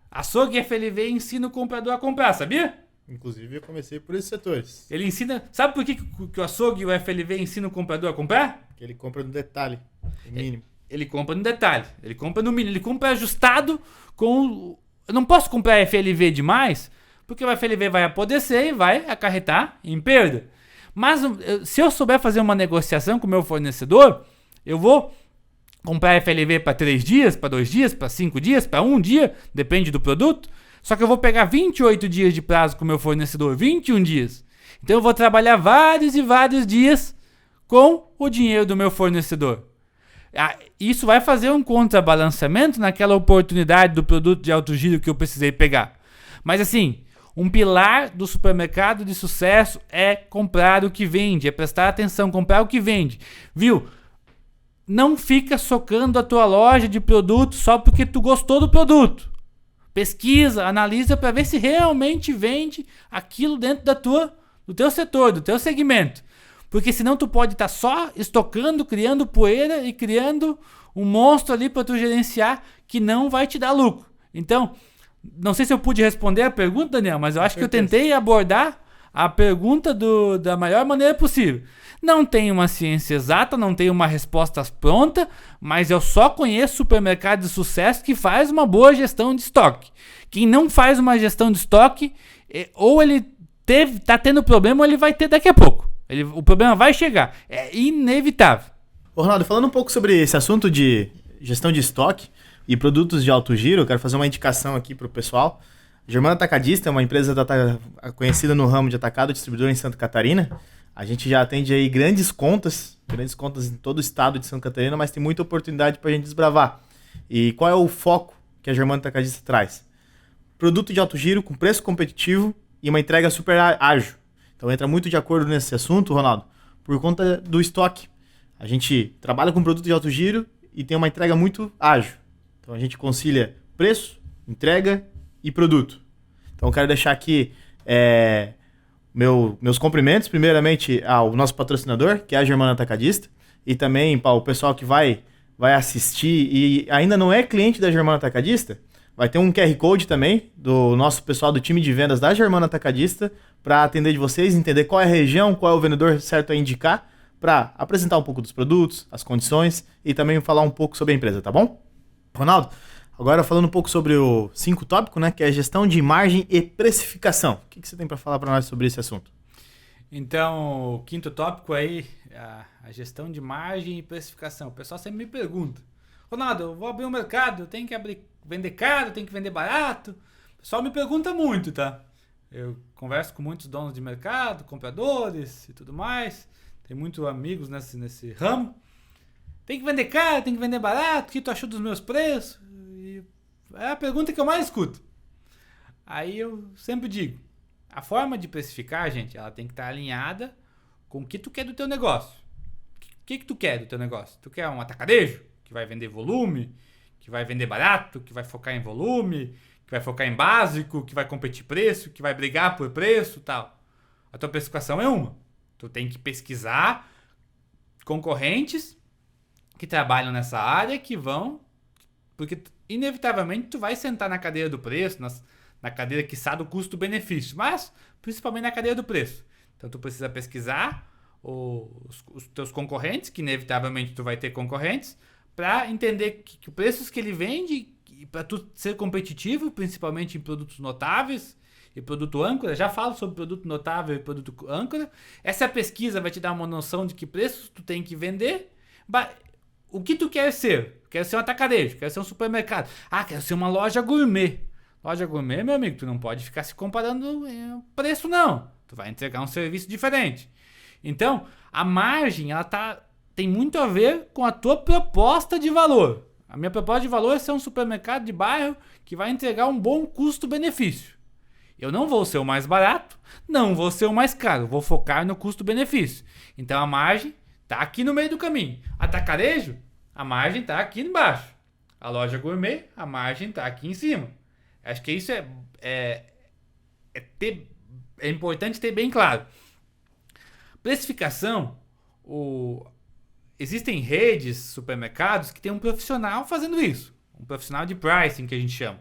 Açougue e FLV ensina o comprador a comprar, sabia? Inclusive, eu comecei por esses setores. Ele ensina... Sabe por que o açougue e o FLV ensinam o comprador a comprar? Porque ele compra no detalhe, no mínimo. Ele compra no detalhe, ele compra no mínimo, ele compra ajustado com... Eu não posso comprar FLV demais, porque o FLV vai apodrecer e vai acarretar em perda. Mas se eu souber fazer uma negociação com o meu fornecedor, eu vou comprar FLV para 3 dias, para 2 dias, para 5 dias, para 1 dia, depende do produto. Só que eu vou pegar 28 dias de prazo com o meu fornecedor, 21 dias. Então eu vou trabalhar vários e vários dias com o dinheiro do meu fornecedor. Isso vai fazer um contrabalanceamento naquela oportunidade do produto de alto giro que eu precisei pegar. Mas assim, um pilar do supermercado de sucesso é comprar o que vende, é prestar atenção, comprar o que vende. Viu? Não fica socando a tua loja de produto só porque tu gostou do produto. Pesquisa, analisa para ver se realmente vende aquilo dentro do teu setor, do teu segmento. Porque senão tu pode estar só estocando, criando poeira e criando um monstro ali para tu gerenciar que não vai te dar lucro. Então, não sei se eu pude responder a pergunta, Daniel, mas eu acho que eu tentei abordar a pergunta da maior maneira possível. Não tem uma ciência exata, não tem uma resposta pronta, mas eu só conheço supermercado de sucesso que faz uma boa gestão de estoque. Quem não faz uma gestão de estoque, ou ele tá tendo problema ou ele vai ter daqui a pouco. O problema vai chegar, é inevitável. Ô Ronaldo, falando um pouco sobre esse assunto de gestão de estoque e produtos de alto giro, eu quero fazer uma indicação aqui para o pessoal. A Germana Atacadista é uma empresa conhecida no ramo de atacado, distribuidor em Santa Catarina. A gente já atende aí grandes contas em todo o estado de Santa Catarina, mas tem muita oportunidade para a gente desbravar. E qual é o foco que a Germana Atacadista traz? Produto de alto giro com preço competitivo e uma entrega super ágil. Então entra muito de acordo nesse assunto, Ronaldo, por conta do estoque. A gente trabalha com produto de alto giro e tem uma entrega muito ágil. Então a gente concilia preço, entrega e produto. Então eu quero deixar aqui meus cumprimentos, primeiramente ao nosso patrocinador, que é a Germana Atacadista, e também para o pessoal que vai assistir e ainda não é cliente da Germana Atacadista, vai ter um QR Code também do nosso pessoal do time de vendas da Germana Atacadista para atender de vocês, entender qual é a região, qual é o vendedor certo a indicar, para apresentar um pouco dos produtos, as condições e também falar um pouco sobre a empresa, tá bom? Ronaldo, agora falando um pouco sobre o 5 tópico, né, que é a gestão de margem e precificação. O que você tem para falar para nós sobre esse assunto? Então, o 5º tópico aí, a gestão de margem e precificação. O pessoal sempre me pergunta: Ronaldo, eu vou abrir um mercado, eu tenho que vender caro, eu tenho que vender barato? O pessoal me pergunta muito, tá? Eu converso com muitos donos de mercado, compradores e tudo mais. Tem muitos amigos nesse ramo. Tem que vender caro, tem que vender barato, o que tu achou dos meus preços? E é a pergunta que eu mais escuto. Aí eu sempre digo, a forma de precificar, gente, ela tem que estar alinhada com o que tu quer do teu negócio. O que tu quer do teu negócio? Tu quer um atacarejo, que vai vender volume, que vai vender barato, que vai focar em volume, que vai focar em básico, que vai competir preço, que vai brigar por preço e tal. A tua precificação é uma. Tu tem que pesquisar concorrentes que trabalham nessa área, que vão... Porque inevitavelmente tu vai sentar na cadeira do preço, na cadeira quiçá do custo-benefício, mas principalmente na cadeira do preço. Então tu precisa pesquisar os teus concorrentes, que inevitavelmente tu vai ter concorrentes, para entender que preços que ele vende, para tu ser competitivo, principalmente em produtos notáveis e produto âncora. Já falo sobre produto notável e produto âncora. Essa pesquisa vai te dar uma noção de que preços tu tem que vender. O que tu quer ser? Quer ser um atacarejo, quer ser um supermercado. Quer ser uma loja gourmet. Loja gourmet, meu amigo, tu não pode ficar se comparando preço, não. Tu vai entregar um serviço diferente. Então, a margem, tem muito a ver com a tua proposta de valor. A minha proposta de valor é ser um supermercado de bairro que vai entregar um bom custo-benefício. Eu não vou ser o mais barato, não vou ser o mais caro, vou focar no custo-benefício. Então, a margem está aqui no meio do caminho. Atacarejo, a margem está aqui embaixo. A loja gourmet, a margem está aqui em cima. Acho que isso é importante ter bem claro. Precificação, existem redes, supermercados que tem um profissional fazendo isso. Um profissional de pricing, que a gente chama.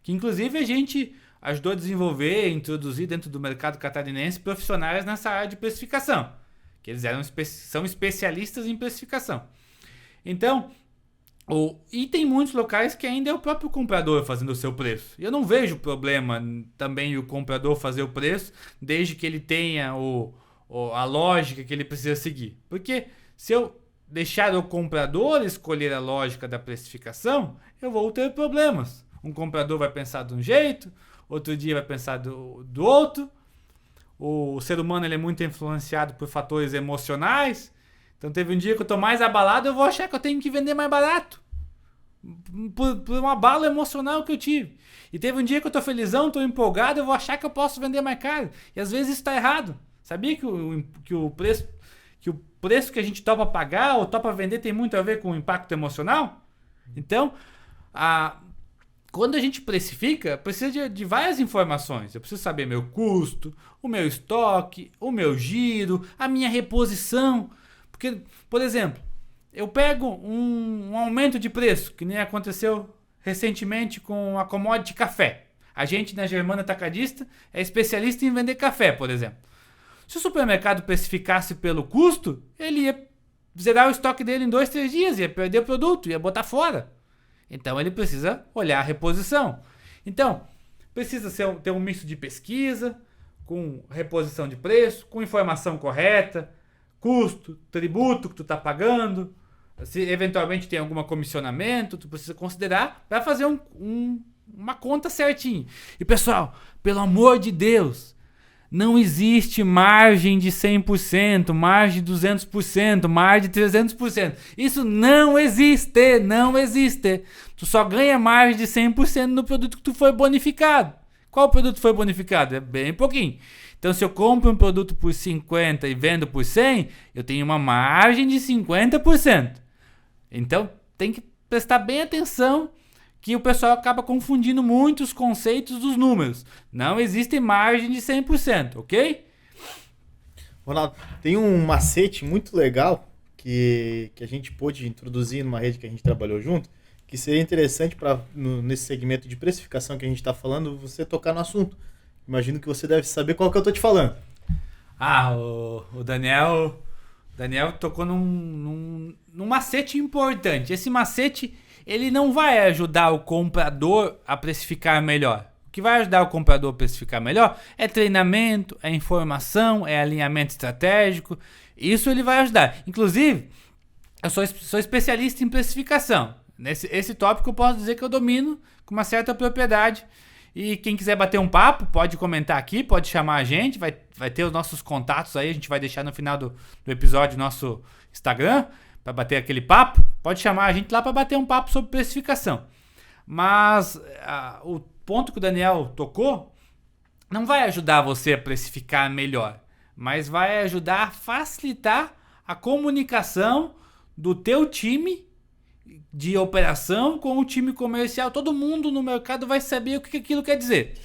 Que inclusive a gente ajudou a desenvolver e introduzir dentro do mercado catarinense profissionais nessa área de precificação. Que eles são especialistas em precificação. Então, e tem muitos locais que ainda é o próprio comprador fazendo o seu preço. E eu não vejo problema também o comprador fazer o preço, desde que ele tenha a lógica que ele precisa seguir. Porque se eu deixar o comprador escolher a lógica da precificação, eu vou ter problemas. Um comprador vai pensar de um jeito, outro dia vai pensar do outro. O ser humano ele é muito influenciado por fatores emocionais. Então teve um dia que eu estou mais abalado, eu vou achar que eu tenho que vender mais barato. Por um abalo emocional que eu tive. E teve um dia que eu estou felizão, estou empolgado, eu vou achar que eu posso vender mais caro. E às vezes isso está errado. Sabia que o preço que a gente topa pagar ou topa vender tem muito a ver com o impacto emocional? Então, quando a gente precifica, precisa de várias informações. Eu preciso saber meu custo, o meu estoque, o meu giro, a minha reposição. Porque, por exemplo, eu pego um aumento de preço, que nem aconteceu recentemente com a commodity café. A gente na Germana Atacadista é especialista em vender café, por exemplo. Se o supermercado precificasse pelo custo, ele ia zerar o estoque dele em 2, 3 dias, ia perder o produto, ia botar fora. Então ele precisa olhar a reposição. Então, precisa ter um misto de pesquisa, com reposição de preço, com informação correta, custo, tributo que tu está pagando, se eventualmente tem algum comissionamento, tu precisa considerar para fazer uma conta certinho. E pessoal, pelo amor de Deus, não existe margem de 100%, margem de 200%, margem de 300%. Isso não existe, não existe. Tu só ganha margem de 100% no produto que tu foi bonificado. Qual produto foi bonificado? É bem pouquinho. Então, se eu compro um produto por 50 e vendo por 100, eu tenho uma margem de 50%. Então, tem que prestar bem atenção que o pessoal acaba confundindo muito os conceitos dos números. Não existe margem de 100%, ok? Ronaldo, tem um macete muito legal que a gente pôde introduzir numa rede que a gente trabalhou junto, que seria interessante nesse segmento de precificação que a gente está falando, você tocar no assunto. Imagino que você deve saber qual que eu estou te falando. O Daniel tocou num macete importante. Esse macete, ele não vai ajudar o comprador a precificar melhor. O que vai ajudar o comprador a precificar melhor é treinamento, é informação, é alinhamento estratégico. Isso ele vai ajudar. Inclusive, eu sou especialista em precificação. Esse tópico eu posso dizer que eu domino com uma certa propriedade. E quem quiser bater um papo, pode comentar aqui, pode chamar a gente, vai ter os nossos contatos aí, a gente vai deixar no final do episódio nosso Instagram, para bater aquele papo. Pode chamar a gente lá para bater um papo sobre precificação. Mas o ponto que o Daniel tocou não vai ajudar você a precificar melhor, mas vai ajudar a facilitar a comunicação do teu time de operação com o time comercial. Todo mundo no mercado vai saber o que aquilo quer dizer.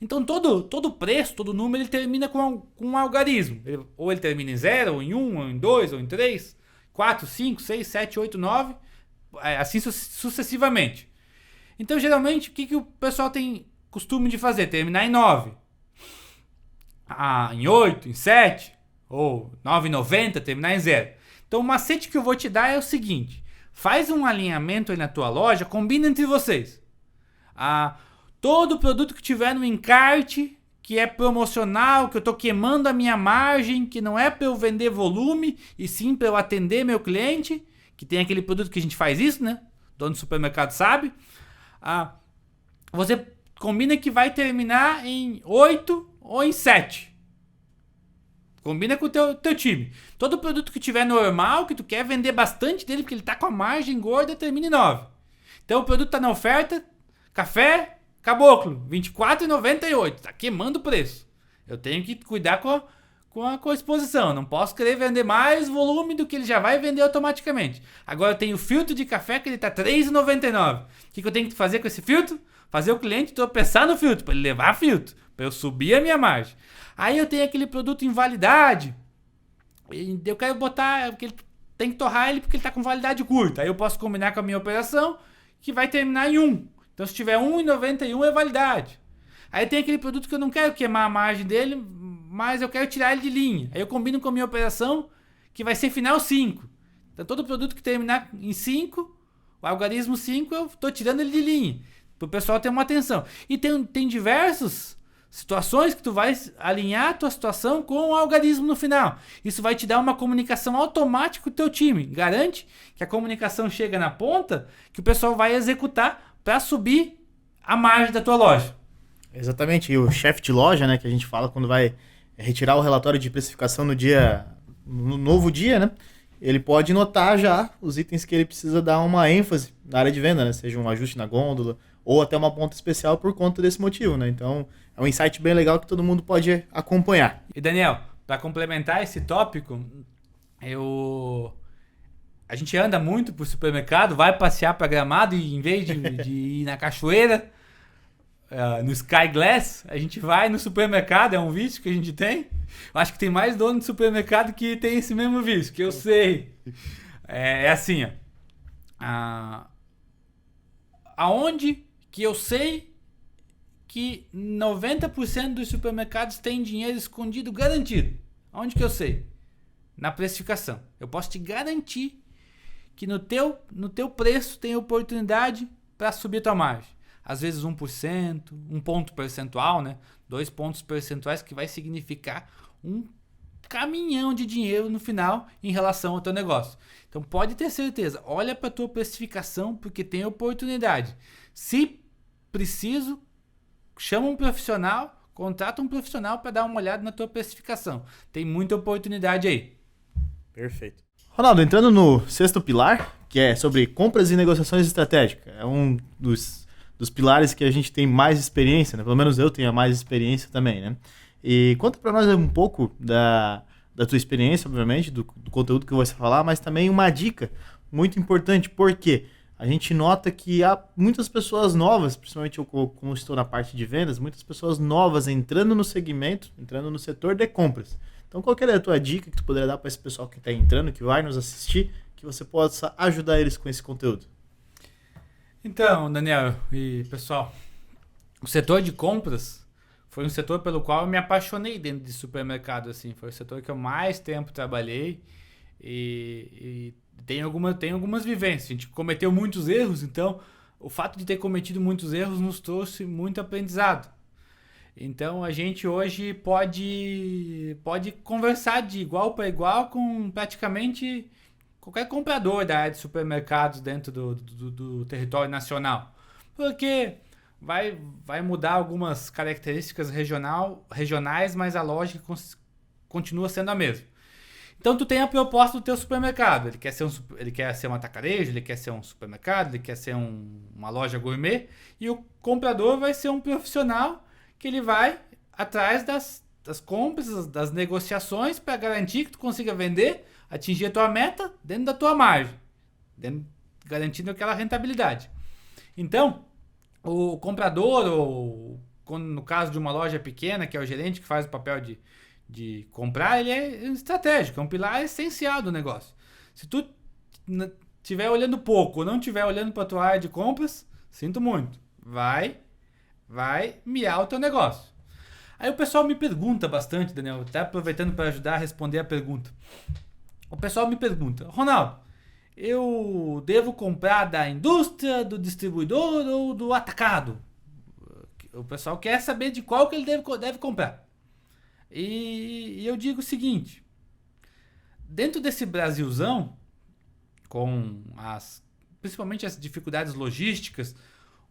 Então todo preço, todo número, ele termina com um algarismo. Ou ele termina em 0, ou em 1, ou em 2, ou em 3, 4, 5, 6, 7, 8, 9, assim sucessivamente. Então geralmente o que o pessoal tem costume de fazer? Terminar em 9, em 8, em 7, ou 9,90, terminar em 0. Então o macete que eu vou te dar é o seguinte: faz um alinhamento aí na tua loja, combina entre vocês. Todo produto que tiver no encarte, que é promocional, que eu estou queimando a minha margem, que não é para eu vender volume, e sim para eu atender meu cliente, que tem aquele produto que a gente faz isso, né? Dono do supermercado sabe. Você combina que vai terminar em 8 ou em 7. Combina com o teu time. Todo produto que tiver normal, que tu quer vender bastante dele, porque ele está com a margem gorda, termina em 9. Então o produto está na oferta, café... Caboclo, R$24,98. Tá queimando o preço. Eu tenho que cuidar com a exposição. Não posso querer vender mais volume do que ele já vai vender automaticamente. Agora eu tenho o filtro de café que ele tá R$3,99. O que eu tenho que fazer com esse filtro? Fazer o cliente tropeçar no filtro, para ele levar filtro, para eu subir a minha margem. Aí eu tenho aquele produto em validade. Eu quero botar, porque ele tem que torrar ele porque ele tá com validade curta. Aí eu posso combinar com a minha operação que vai terminar em 1. Então, se tiver 1,91 é validade. Aí tem aquele produto que eu não quero queimar a margem dele, mas eu quero tirar ele de linha. Aí eu combino com a minha operação que vai ser final 5. Então, todo produto que terminar em 5, o algarismo 5, eu estou tirando ele de linha. Para o pessoal ter uma atenção. E tem diversas situações que tu vai alinhar a tua situação com o algarismo no final. Isso vai te dar uma comunicação automática com o teu time. Garante que a comunicação chega na ponta, que o pessoal vai executar para subir a margem da tua loja. Exatamente. E o chefe de loja, né, que a gente fala quando vai retirar o relatório de precificação no novo dia, né, ele pode notar já os itens que ele precisa dar uma ênfase na área de venda, né, seja um ajuste na gôndola ou até uma ponta especial por conta desse motivo, né. Então, é um insight bem legal que todo mundo pode acompanhar. E Daniel, para complementar esse tópico, a gente anda muito pro supermercado, vai passear para Gramado e em vez de ir na cachoeira, no Sky Glass, a gente vai no supermercado, é um vício que a gente tem. Eu acho que tem mais dono de supermercado que tem esse mesmo vício, que eu sei. É assim, aonde que eu sei que 90% dos supermercados tem dinheiro escondido garantido? Aonde que eu sei? Na precificação. Eu posso te garantir que no teu preço tem oportunidade para subir a tua margem. Às vezes 1%, 1 ponto percentual, né? 2 pontos percentuais, que vai significar um caminhão de dinheiro no final em relação ao teu negócio. Então pode ter certeza, olha para a tua precificação, porque tem oportunidade. Se preciso, chama um profissional, contrata um profissional para dar uma olhada na tua precificação. Tem muita oportunidade aí. Perfeito. Ronaldo, entrando no 6º pilar, que é sobre compras e negociações estratégicas. É um dos pilares que a gente tem mais experiência, né? Pelo menos eu tenho mais experiência também, né? E conta para nós um pouco da tua experiência, obviamente, do conteúdo que você vai falar, mas também uma dica muito importante, porque a gente nota que há muitas pessoas novas, principalmente eu, como estou na parte de vendas, muitas pessoas novas entrando no segmento, entrando no setor de compras. Então, qual que é a tua dica que tu poderia dar para esse pessoal que está entrando, que vai nos assistir, que você possa ajudar eles com esse conteúdo? Então, Daniel e pessoal, o setor de compras foi um setor pelo qual eu me apaixonei dentro de supermercado, assim. Foi o setor que eu mais tempo trabalhei e tem algumas vivências. A gente cometeu muitos erros, então o fato de ter cometido muitos erros nos trouxe muito aprendizado. Então a gente hoje pode conversar de igual para igual com praticamente qualquer comprador da área de supermercados dentro do território nacional. Porque vai mudar algumas características regionais, mas a lógica continua sendo a mesma. Então tu tem a proposta do teu supermercado. Ele quer ser um atacarejo, ele quer ser um supermercado, ele quer ser uma loja gourmet. E o comprador vai ser um profissional que ele vai atrás das compras, das negociações para garantir que tu consiga vender, atingir a tua meta dentro da tua margem, dentro garantindo aquela rentabilidade. Então, o comprador, ou no caso de uma loja pequena, que é o gerente que faz o papel de comprar, ele é estratégico, é um pilar essencial do negócio. Se tu estiver olhando pouco ou não estiver olhando para a tua área de compras, sinto muito, vai miar o teu negócio. Aí o pessoal me pergunta bastante, Daniel, até aproveitando para ajudar a responder a pergunta. O pessoal me pergunta, Ronaldo, eu devo comprar da indústria, do distribuidor ou do atacado? O pessoal quer saber de qual que ele deve comprar. E eu digo o seguinte, dentro desse Brasilzão, com principalmente as dificuldades logísticas,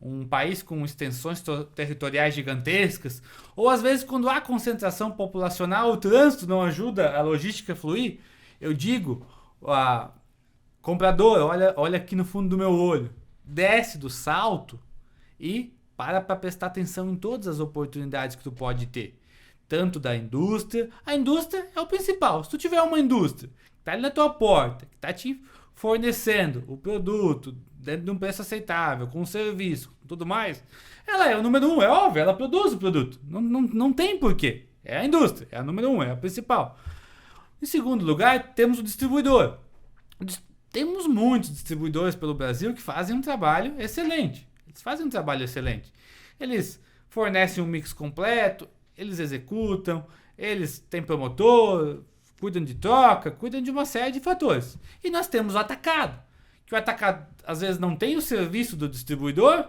um país com extensões territoriais gigantescas, ou às vezes quando há concentração populacional, o trânsito não ajuda a logística a fluir, eu digo, comprador, olha aqui no fundo do meu olho, desce do salto e para prestar atenção em todas as oportunidades que tu pode ter. Tanto da indústria, a indústria é o principal. Se tu tiver uma indústria que está ali na tua porta, que está te fornecendo o produto dentro de um preço aceitável, com serviço, tudo mais, ela é o número 1, é óbvio, ela produz o produto. Não tem porquê. É a indústria, é a número 1, é a principal. Em segundo lugar, temos o distribuidor. Temos muitos distribuidores pelo Brasil que fazem um trabalho excelente. Eles fornecem um mix completo, eles executam, eles têm promotor, cuidam de troca, cuidam de uma série de fatores. E nós temos o atacado, que o atacado às vezes não tem o serviço do distribuidor,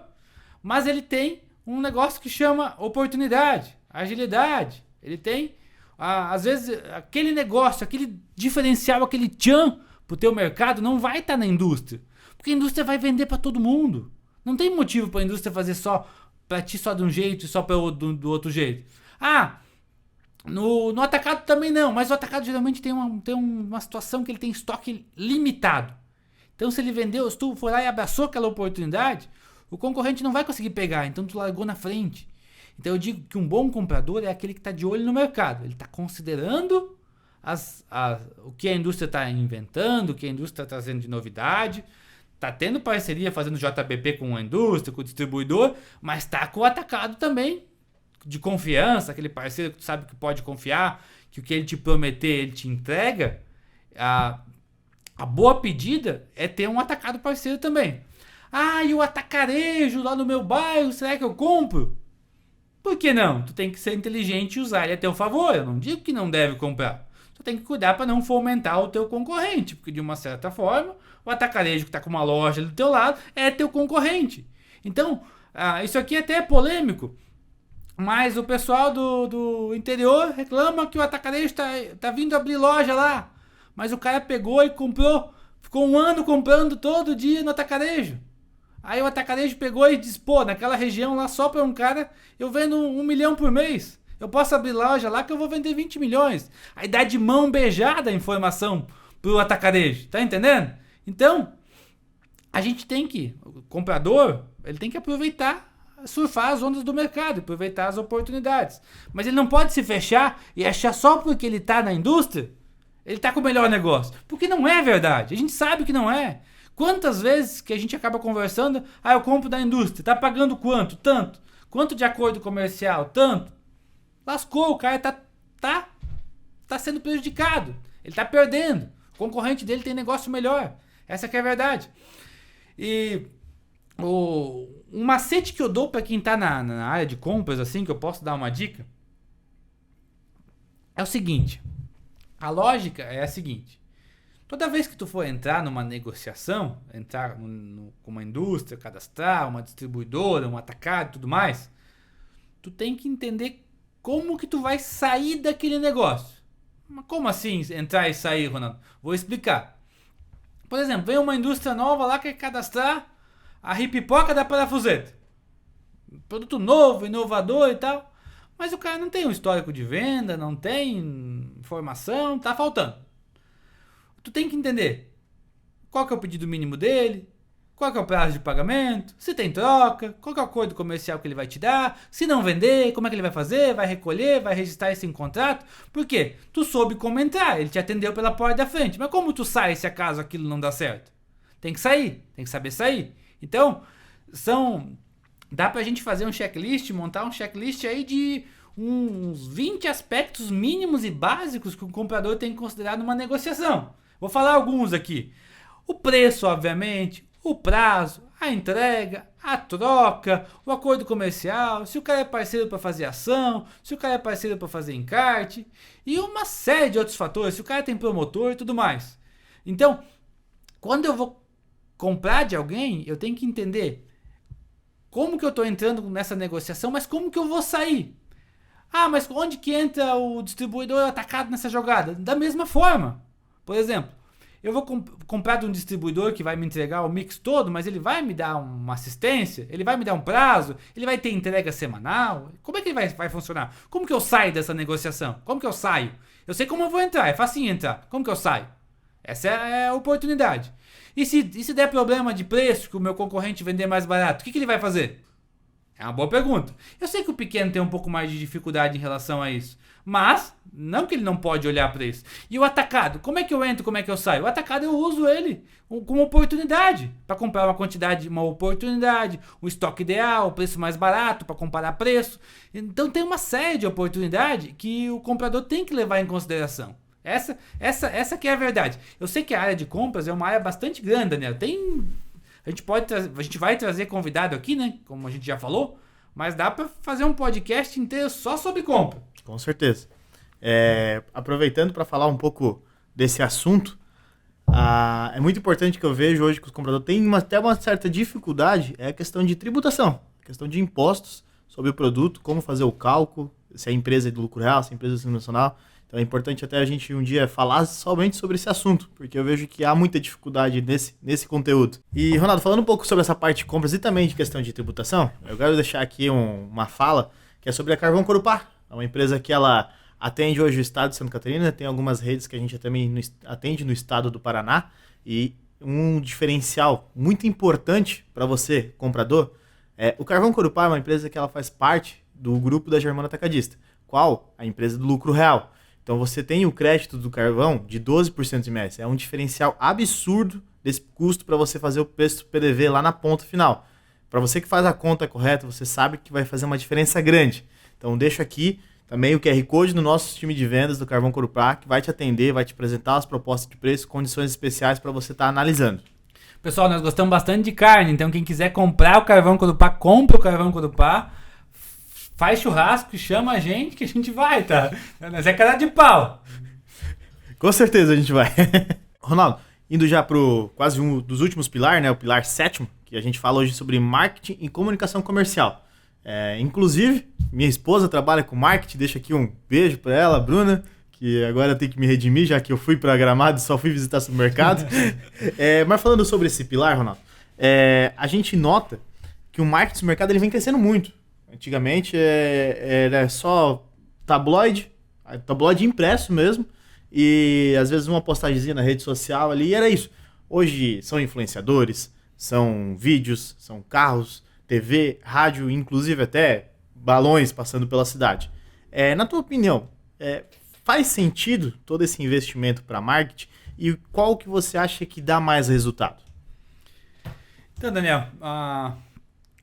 mas ele tem um negócio que chama oportunidade, agilidade. Ele tem, às vezes, aquele negócio, aquele diferencial, aquele tchan para o teu mercado não vai estar na indústria, porque a indústria vai vender para todo mundo. Não tem motivo para a indústria fazer só para ti só de um jeito e só do outro jeito. No atacado também não, mas o atacado geralmente tem uma situação que ele tem estoque limitado. Então se ele vendeu, se tu foi lá e abraçou aquela oportunidade, o concorrente não vai conseguir pegar, então tu largou na frente. Então eu digo que um bom comprador é aquele que está de olho no mercado, ele está considerando o que a indústria está inventando, o que a indústria está trazendo de novidade, está tendo parceria fazendo JBP com a indústria, com o distribuidor, mas está com o atacado também, de confiança, aquele parceiro que tu sabe que pode confiar, que o que ele te prometer, ele te entrega. A boa pedida é ter um atacado parceiro também. E o atacarejo lá no meu bairro, será que eu compro? Por que não? Tu tem que ser inteligente e usar ele a teu favor. Eu não digo que não deve comprar. Tu tem que cuidar para não fomentar o teu concorrente, porque de uma certa forma, o atacarejo que está com uma loja ali do teu lado é teu concorrente. Então, isso aqui até é polêmico, mas o pessoal do interior reclama que o atacarejo tá vindo abrir loja lá. Mas o cara pegou e comprou, ficou um ano comprando todo dia no atacarejo. Aí o atacarejo pegou e disse, naquela região lá só para um cara eu vendo 1 milhão por mês. Eu posso abrir loja lá que eu vou vender 20 milhões. Aí dá de mão beijada a informação pro atacarejo, tá entendendo? Então, o comprador, ele tem que aproveitar, surfar as ondas do mercado, aproveitar as oportunidades. Mas ele não pode se fechar e achar só porque ele está na indústria, ele está com o melhor negócio. Porque não é verdade, a gente sabe que não é. Quantas vezes que a gente acaba conversando, eu compro da indústria, tá pagando quanto? Tanto. Quanto de acordo comercial? Tanto. Lascou, o cara tá sendo prejudicado, ele tá perdendo. O concorrente dele tem negócio melhor. Essa que é a verdade. E um macete que eu dou para quem tá na área de compras, assim, que eu posso dar uma dica, é o seguinte. A lógica é a seguinte. Toda vez que tu for entrar numa negociação, entrar com uma indústria, cadastrar, uma distribuidora, um atacado e tudo mais, tu tem que entender como que tu vai sair daquele negócio. Mas como assim entrar e sair, Ronaldo? Vou explicar. Por exemplo, vem uma indústria nova lá que quer cadastrar a ripipoca da parafuseta. Produto novo, inovador e tal. Mas o cara não tem um histórico de venda, não tem informação, tá faltando. Tu tem que entender qual que é o pedido mínimo dele, qual que é o prazo de pagamento, se tem troca, qual que é o acordo comercial que ele vai te dar, se não vender, como é que ele vai fazer, vai recolher, vai registrar isso em contrato. Por quê? Tu soube como entrar, ele te atendeu pela porta da frente, mas como tu sai se acaso aquilo não dá certo? tem que sair, tem que saber sair. Então, dá pra gente fazer um checklist, montar um checklist aí de uns 20 aspectos mínimos e básicos que o comprador tem que considerar numa negociação. Vou falar alguns aqui. O preço, obviamente, o prazo, a entrega, a troca, o acordo comercial, se o cara é parceiro para fazer ação, se o cara é parceiro para fazer encarte e uma série de outros fatores, se o cara tem promotor e tudo mais. Então, quando eu vou comprar de alguém, eu tenho que entender como que eu estou entrando nessa negociação, mas como que eu vou sair? Ah, mas onde que entra o distribuidor atacado nessa jogada? Da mesma forma. Por exemplo, eu vou comprar de um distribuidor que vai me entregar o mix todo, mas ele vai me dar uma assistência, ele vai me dar um prazo, ele vai ter entrega semanal. Como é que ele vai funcionar? Como que eu saio dessa negociação? Como que eu saio? Eu sei como eu vou entrar, é facinho entrar. Como que eu saio? Essa é a oportunidade. E se der problema de preço, que o meu concorrente vender mais barato, o que ele vai fazer? É uma boa pergunta. Eu sei que o pequeno tem um pouco mais de dificuldade em relação a isso. Mas, não que ele não pode olhar para isso. E o atacado? Como é que eu entro, como é que eu saio? O atacado eu uso ele como oportunidade. Para comprar uma oportunidade, o estoque ideal, o preço mais barato, para comparar preço. Então tem uma série de oportunidades que o comprador tem que levar em consideração. Essa que é a verdade. Eu sei que a área de compras é uma área bastante grande, Daniel. A gente vai trazer convidado aqui, né? Como a gente já falou, mas dá para fazer um podcast inteiro só sobre compra. Com certeza. Aproveitando para falar um pouco desse assunto, é muito importante que eu vejo hoje que os compradores têm até uma certa dificuldade, é a questão de tributação, a questão de impostos sobre o produto, como fazer o cálculo, se é empresa de lucro real, se é empresa nacional. Então é importante até a gente um dia falar somente sobre esse assunto, porque eu vejo que há muita dificuldade nesse conteúdo. E, Ronaldo, falando um pouco sobre essa parte de compras e também de questão de tributação, eu quero deixar aqui uma fala que é sobre a Carvão Corupá. É uma empresa que ela atende hoje o estado de Santa Catarina, tem algumas redes que a gente também atende no estado do Paraná, e um diferencial muito importante para você, comprador, o Carvão Corupá é uma empresa que ela faz parte do grupo da Germana Atacadista. Qual? A empresa do lucro real. Então você tem o crédito do carvão de 12% de mês. É um diferencial absurdo desse custo para você fazer o preço do PDV lá na ponta final. Para você que faz a conta correta, você sabe que vai fazer uma diferença grande. Então deixo aqui também o QR Code do nosso time de vendas do Carvão Corupá, que vai te atender, vai te apresentar as propostas de preço, condições especiais para você estar analisando. Pessoal, nós gostamos bastante de carne, então quem quiser comprar o Carvão Corupá, compra o Carvão Corupá. Faz churrasco, chama a gente que a gente vai, tá? Mas é cara de pau. Com certeza a gente vai. Ronaldo, indo já pro quase um dos últimos pilares, né? O pilar 7º, que a gente fala hoje sobre marketing e comunicação comercial. Inclusive, minha esposa trabalha com marketing, deixa aqui um beijo para ela, Bruna, que agora tem que me redimir, já que eu fui para Gramado e só fui visitar supermercado. Mas falando sobre esse pilar, Ronaldo, a gente nota que o marketing do mercado ele vem crescendo muito. Antigamente era só tabloide impresso mesmo, e às vezes uma postagemzinha na rede social ali, e era isso. Hoje são influenciadores, são vídeos, são carros, TV, rádio, inclusive até balões passando pela cidade. Na tua opinião, faz sentido todo esse investimento para marketing, e qual que você acha que dá mais resultado? Então, Daniel,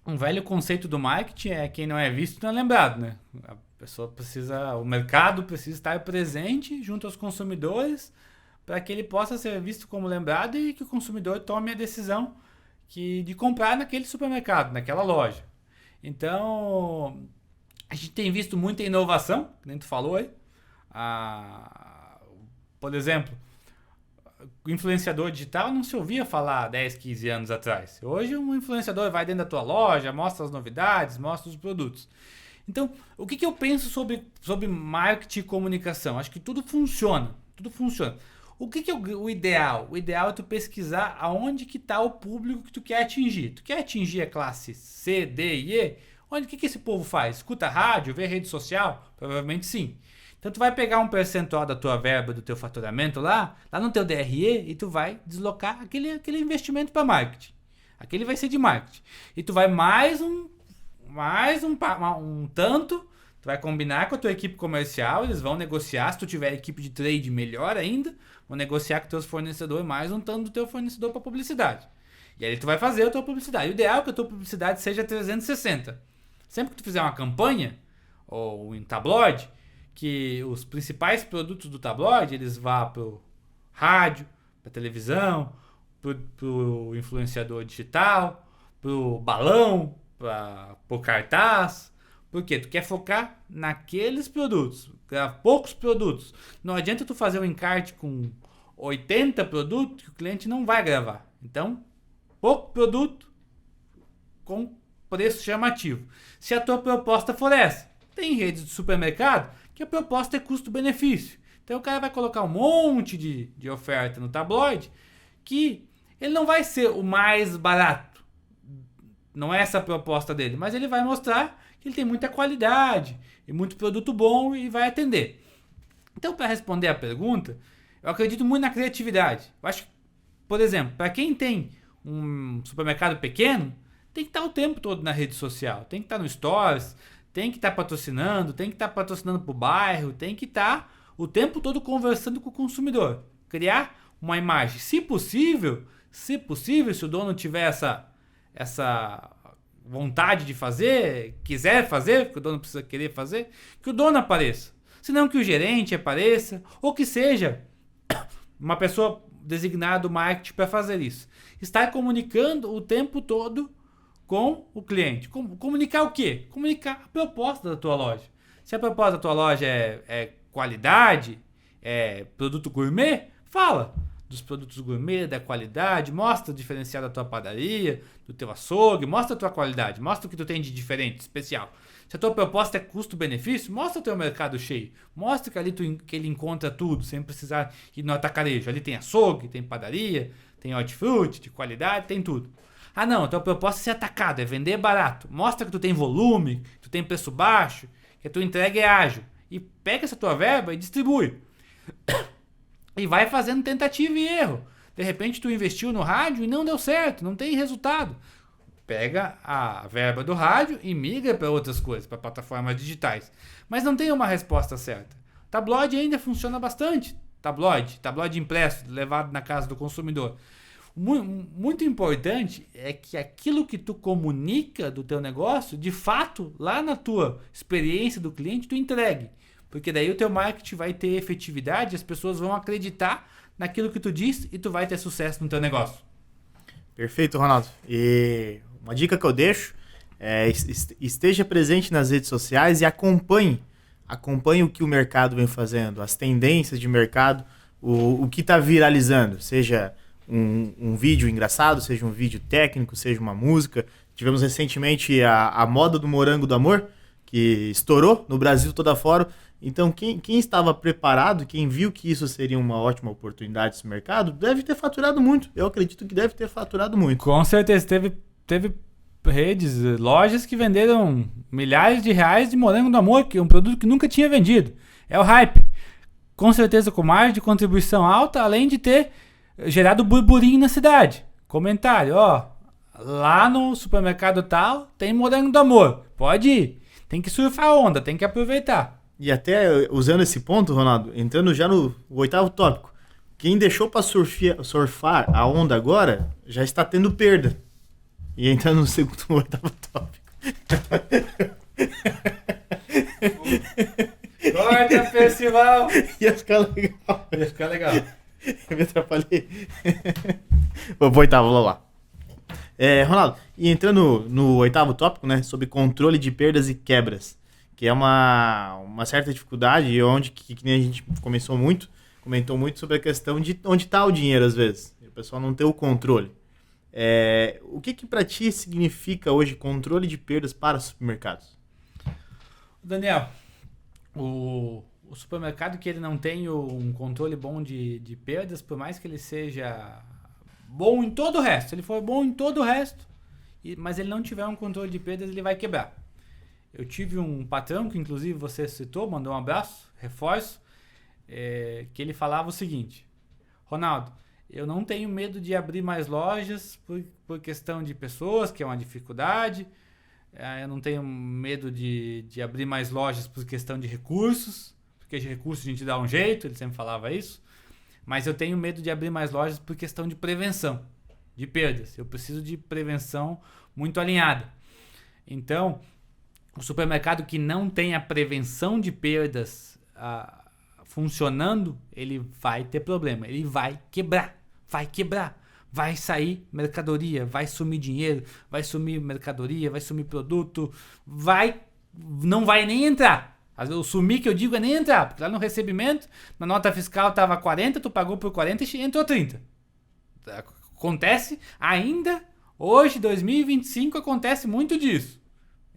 um velho conceito do marketing é quem não é visto não é lembrado, né? O mercado precisa estar presente junto aos consumidores para que ele possa ser visto como lembrado e que o consumidor tome a decisão de comprar naquele supermercado, naquela loja. Então, a gente tem visto muita inovação, que nem tu falou aí. Por exemplo, o influenciador digital não se ouvia falar 10, 15 anos atrás. Hoje um influenciador vai dentro da tua loja, mostra as novidades, mostra os produtos. Então, o que eu penso sobre marketing e comunicação? Acho que tudo funciona. O que é o ideal? O ideal é tu pesquisar aonde que está o público que tu quer atingir. Tu quer atingir a classe C, D e E? O que esse povo faz? Escuta rádio, vê rede social? Provavelmente sim. Então tu vai pegar um percentual da tua verba, do teu faturamento lá no teu DRE, e tu vai deslocar aquele investimento para marketing. Aquele vai ser de marketing. E tu vai mais um tanto Tu vai combinar com a tua equipe comercial, eles vão negociar, se tu tiver equipe de trade, melhor ainda, vão negociar com teus fornecedores mais um tanto do teu fornecedor para publicidade. E aí tu vai fazer a tua publicidade. O ideal é que a tua publicidade seja 360. Sempre que tu fizer uma campanha, ou em tabloide, que os principais produtos do tabloide, eles vão pro rádio, pra televisão, pro influenciador digital, pro balão, pro cartaz. Por quê? Tu quer focar naqueles produtos, poucos produtos. Não adianta tu fazer um encarte com 80 produtos que o cliente não vai gravar. Então, pouco produto com preço chamativo. Se a tua proposta for essa, tem redes de supermercado que a proposta é custo-benefício. Então o cara vai colocar um monte de oferta no tabloide que ele não vai ser o mais barato. Não é essa a proposta dele, mas ele vai mostrar que ele tem muita qualidade e muito produto bom e vai atender. Então, para responder a pergunta, eu acredito muito na criatividade. Eu acho que, por exemplo, para quem tem um supermercado pequeno, tem que estar o tempo todo na rede social, tem que estar no Stories, tem que estar patrocinando, tem que estar patrocinando para o bairro, tem que estar o tempo todo conversando com o consumidor. Criar uma imagem, se possível, se o dono tiver essa vontade de fazer, quiser fazer, porque o dono precisa querer fazer, que o dono apareça. Se não que o gerente apareça, ou que seja uma pessoa designada do marketing para fazer isso. Estar comunicando o tempo todo com o cliente. Comunicar o quê? Comunicar a proposta da tua loja. Se a proposta da tua loja é qualidade, é produto gourmet, fala dos produtos gourmet, da qualidade, mostra o diferencial da tua padaria, do teu açougue, mostra a tua qualidade, mostra o que tu tem de diferente, especial. Se a tua proposta é custo-benefício, mostra o teu mercado cheio. Mostra que ali que ele encontra tudo, sem precisar ir no atacarejo. Ali tem açougue, tem padaria, tem hortifruti, de qualidade, tem tudo. Ah não, a tua proposta é ser atacado, é vender barato. Mostra que tu tem volume, que tu tem preço baixo, que a tua entrega é ágil. E pega essa tua verba e distribui. E vai fazendo tentativa e erro. De repente tu investiu no rádio e não deu certo, não tem resultado. Pega a verba do rádio e migra para outras coisas, para plataformas digitais. Mas não tem uma resposta certa. Tabloide ainda funciona bastante. Tabloide impresso, levado na casa do consumidor. Muito importante é que aquilo que tu comunica do teu negócio, de fato, lá na tua experiência do cliente, tu entregue. Porque daí o teu marketing vai ter efetividade, as pessoas vão acreditar naquilo que tu diz e tu vai ter sucesso no teu negócio. Perfeito, Ronaldo. E uma dica que eu deixo é esteja presente nas redes sociais e acompanhe o que o mercado vem fazendo, as tendências de mercado, o que está viralizando, seja um vídeo engraçado, seja um vídeo técnico, seja uma música. Tivemos recentemente a moda do morango do amor, que estourou no Brasil toda fora. Então, quem estava preparado, quem viu que isso seria uma ótima oportunidade nesse mercado, deve ter faturado muito. Eu acredito que deve ter faturado muito. Com certeza. Teve redes, lojas que venderam milhares de reais de morango do amor, que é um produto que nunca tinha vendido. É o hype. Com certeza com margem de contribuição alta, além de ter gerado burburinho na cidade. Comentário, lá no supermercado tal tem morango do amor. Pode ir. Tem que surfar a onda, tem que aproveitar. E até usando esse ponto, Ronaldo, entrando já no 8º tópico, quem deixou para surfar a onda agora já está tendo perda. E entrando no 8º tópico. Corta, festival! Ia ficar legal. Ia ficar legal. Eu me atrapalhei. Vamos lá. Ronaldo, e entrando no 8º tópico, né, sobre controle de perdas e quebras, que é uma certa dificuldade, e onde que nem a gente comentou muito sobre a questão de onde está o dinheiro, às vezes. O pessoal não tem o controle. O que para ti significa hoje controle de perdas para supermercados? Daniel, o supermercado que ele não tem um controle bom de perdas, por mais que ele seja bom em todo o resto, ele for bom em todo o resto, mas ele não tiver um controle de perdas, ele vai quebrar. Eu tive um patrão, que inclusive você citou, mandou um abraço, reforço, que ele falava o seguinte: Ronaldo, eu não tenho medo de abrir mais lojas por questão de pessoas, que é uma dificuldade, Eu não tenho medo de abrir mais lojas por questão de recursos, porque de recursos a gente dá um jeito, ele sempre falava isso. Mas eu tenho medo de abrir mais lojas por questão de prevenção, de perdas. Eu preciso de prevenção muito alinhada. Então, o supermercado que não tem a prevenção de perdas funcionando, ele vai ter problema, ele vai quebrar. Vai sair mercadoria, vai sumir dinheiro, vai sumir mercadoria, vai sumir produto, não vai nem entrar. O sumir que eu digo é nem entrar, porque lá no recebimento, na nota fiscal estava 40, tu pagou por 40 e entrou 30. Acontece ainda, hoje, 2025, acontece muito disso.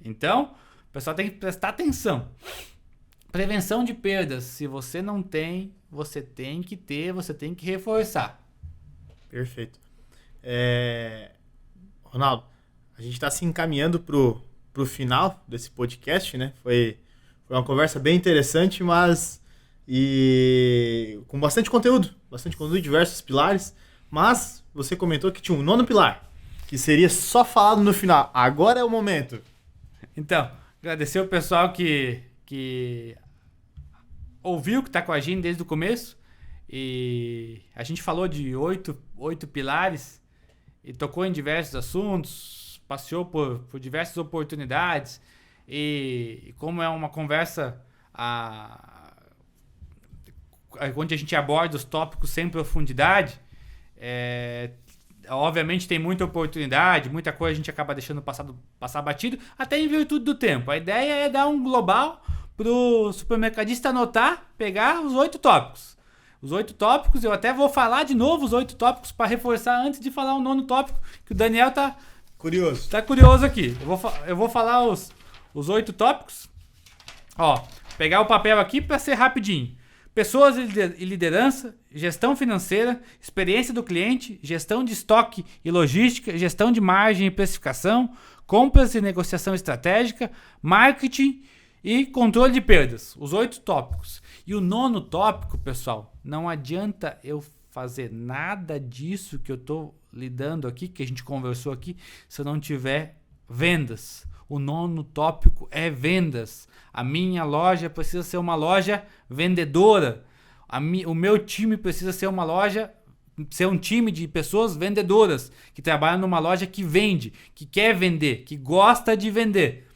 Então, o pessoal tem que prestar atenção. Prevenção de perdas, se você não tem, você tem que ter, você tem que reforçar. Perfeito. Ronaldo, a gente está se encaminhando pro final desse podcast, né? Foi uma conversa bem interessante, mas com bastante conteúdo, diversos pilares, mas você comentou que tinha um nono pilar, que seria só falado no final. Agora é o momento. Então, agradecer o pessoal que ouviu, que está com a gente desde o começo. E a gente falou de 8 pilares e tocou em diversos assuntos, passeou por diversas oportunidades. E como é uma conversa onde a gente aborda os tópicos sem profundidade, obviamente tem muita oportunidade, muita coisa a gente acaba deixando passar batido, até em virtude do tempo. A ideia é dar um global para o supermercadista anotar, pegar os 8 tópicos. Os 8 tópicos, eu até vou falar de novo os 8 tópicos para reforçar antes de falar o 9º tópico, que o Daniel tá curioso aqui. Eu vou falar os 8 tópicos. Ó, pegar o papel aqui para ser rapidinho. Pessoas e liderança, gestão financeira, experiência do cliente, gestão de estoque e logística, gestão de margem e precificação, compras e negociação estratégica, marketing e controle de perdas. Os 8 tópicos. E o 9º tópico, pessoal, não adianta eu fazer nada disso que eu estou lidando aqui, que a gente conversou aqui, se eu não tiver vendas. O 9º tópico é vendas. A minha loja precisa ser uma loja vendedora. O meu time precisa ser um time de pessoas vendedoras, que trabalham numa loja que vende, que quer vender, que gosta de vender.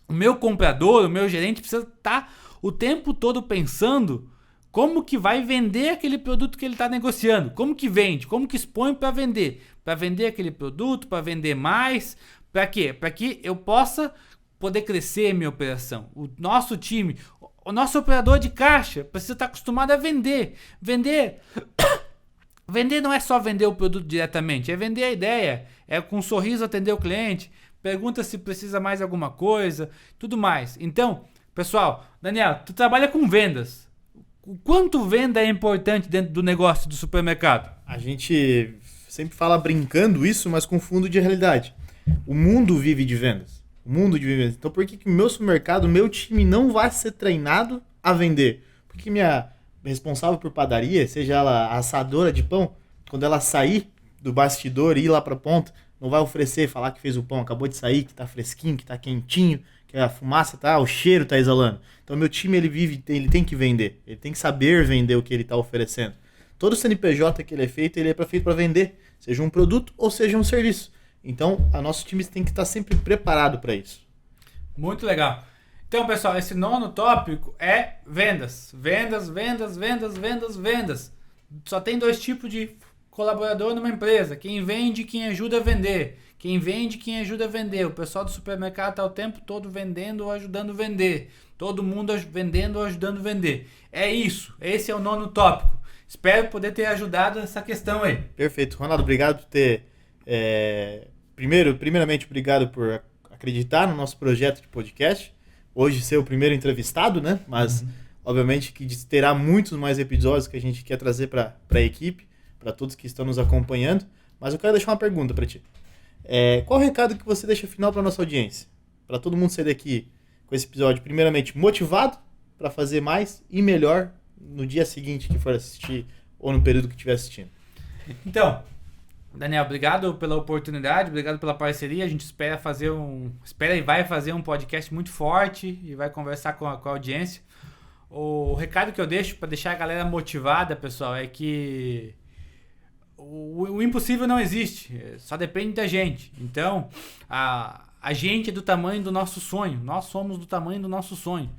O meu comprador, o meu gerente precisa estar o tempo todo pensando como que vai vender aquele produto que ele está negociando, como que vende, como que expõe para vender aquele produto, para vender mais. Para quê? Para que eu poder crescer minha operação. O nosso time, o nosso operador de caixa precisa estar acostumado a vender. Vender não é só vender o produto diretamente, é vender a ideia, é com um sorriso atender o cliente, pergunta se precisa mais alguma coisa, tudo mais. Então, pessoal, Daniel, tu trabalha com vendas. O quanto venda é importante dentro do negócio do supermercado? A gente sempre fala brincando isso, mas com fundo de realidade. O mundo vive de vendas. Então por que o meu supermercado, o meu time não vai ser treinado a vender? Porque minha responsável por padaria, seja ela assadora de pão, quando ela sair do bastidor e ir lá para a ponta, não vai oferecer, falar que fez o pão, acabou de sair, que tá fresquinho, que tá quentinho, que a fumaça tá, o cheiro tá exalando. Então meu time, ele tem que vender, ele tem que saber vender o que ele tá oferecendo. Todo CNPJ que ele é feito para vender, seja um produto ou seja um serviço. Então, a nosso time tem que estar sempre preparado para isso. Muito legal. Então, pessoal, esse 9º tópico é vendas. Vendas. Só tem 2 tipos de colaborador numa empresa. Quem vende e quem ajuda a vender. O pessoal do supermercado está o tempo todo vendendo ou ajudando a vender. Todo mundo vendendo ou ajudando a vender. É isso. Esse é o 9º tópico. Espero poder ter ajudado essa questão aí. Perfeito. Ronaldo, obrigado por ter... Primeiramente, obrigado por acreditar no nosso projeto de podcast. Hoje ser o primeiro entrevistado, né? Mas, obviamente, que terá muitos mais episódios que a gente quer trazer para a equipe, para todos que estão nos acompanhando. Mas eu quero deixar uma pergunta para ti. Qual o recado que você deixa final para nossa audiência? Para todo mundo sair daqui com esse episódio, primeiramente, motivado para fazer mais e melhor no dia seguinte que for assistir ou no período que estiver assistindo. Então, Daniel, obrigado pela oportunidade, obrigado pela parceria. A gente espera e vai fazer um podcast muito forte e vai conversar com a audiência. O recado que eu deixo para deixar a galera motivada, pessoal, é que o impossível não existe, só depende da gente. Então, a gente é do tamanho do nosso sonho, nós somos do tamanho do nosso sonho.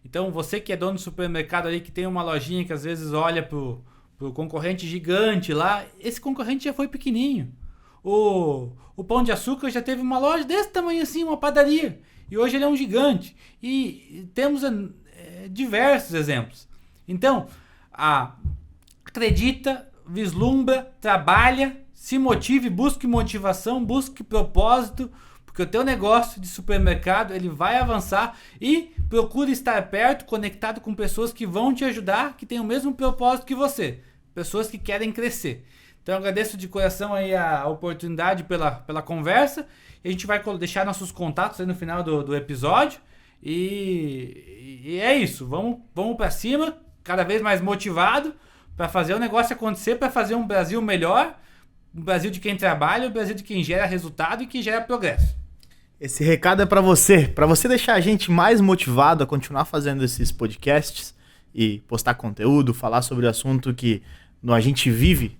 Então, você que é dono de supermercado ali, que tem uma lojinha que às vezes olha pro concorrente gigante lá, esse concorrente já foi pequenininho. O Pão de Açúcar já teve uma loja desse tamanho assim, uma padaria, e hoje ele é um gigante. E temos diversos exemplos. Então, acredita, vislumbra, trabalha, se motive, busque motivação, busque propósito, porque o teu negócio de supermercado ele vai avançar, e procure estar perto, conectado com pessoas que vão te ajudar, que têm o mesmo propósito que você, pessoas que querem crescer. Então eu agradeço de coração aí a oportunidade pela conversa, e a gente vai deixar nossos contatos aí no final do episódio, e é isso, vamos para cima, cada vez mais motivado, para fazer o negócio acontecer, para fazer um Brasil melhor, um Brasil de quem trabalha, um Brasil de quem gera resultado e que gera progresso. Esse recado é para você deixar a gente mais motivado a continuar fazendo esses podcasts e postar conteúdo, falar sobre o assunto que a gente vive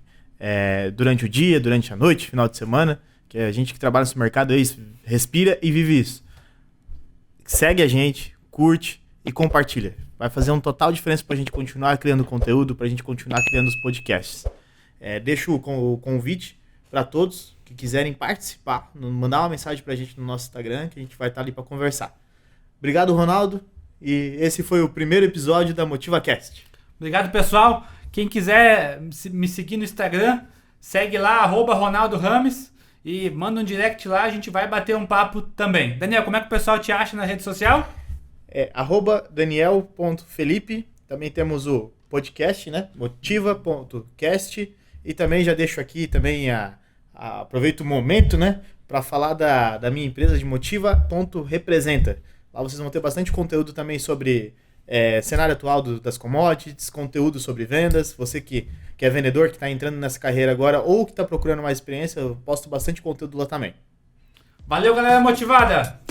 durante o dia, durante a noite, final de semana, que a gente que trabalha nesse mercado aí respira e vive isso. Segue a gente, curte e compartilha. Vai fazer um total diferença pra gente continuar criando conteúdo, pra gente continuar criando os podcasts. Deixo o convite para todos que quiserem participar, mandar uma mensagem pra gente no nosso Instagram, que a gente vai estar ali para conversar. Obrigado, Ronaldo, e esse foi o primeiro episódio da MotivaCast. Obrigado, pessoal. Quem quiser me seguir no Instagram, segue lá, @Ronaldo Rames, e manda um direct lá, a gente vai bater um papo também. Daniel, como é que o pessoal te acha na rede social? @Daniel.Felipe. Também temos o podcast, né? Motiva.cast. E também já deixo aqui também aproveito o momento, né? Para falar da minha empresa de Motiva.representa. Lá vocês vão ter bastante conteúdo também sobre cenário atual das commodities, conteúdo sobre vendas. Você que é vendedor, que está entrando nessa carreira agora ou que está procurando mais experiência, eu posto bastante conteúdo lá também. Valeu, galera motivada!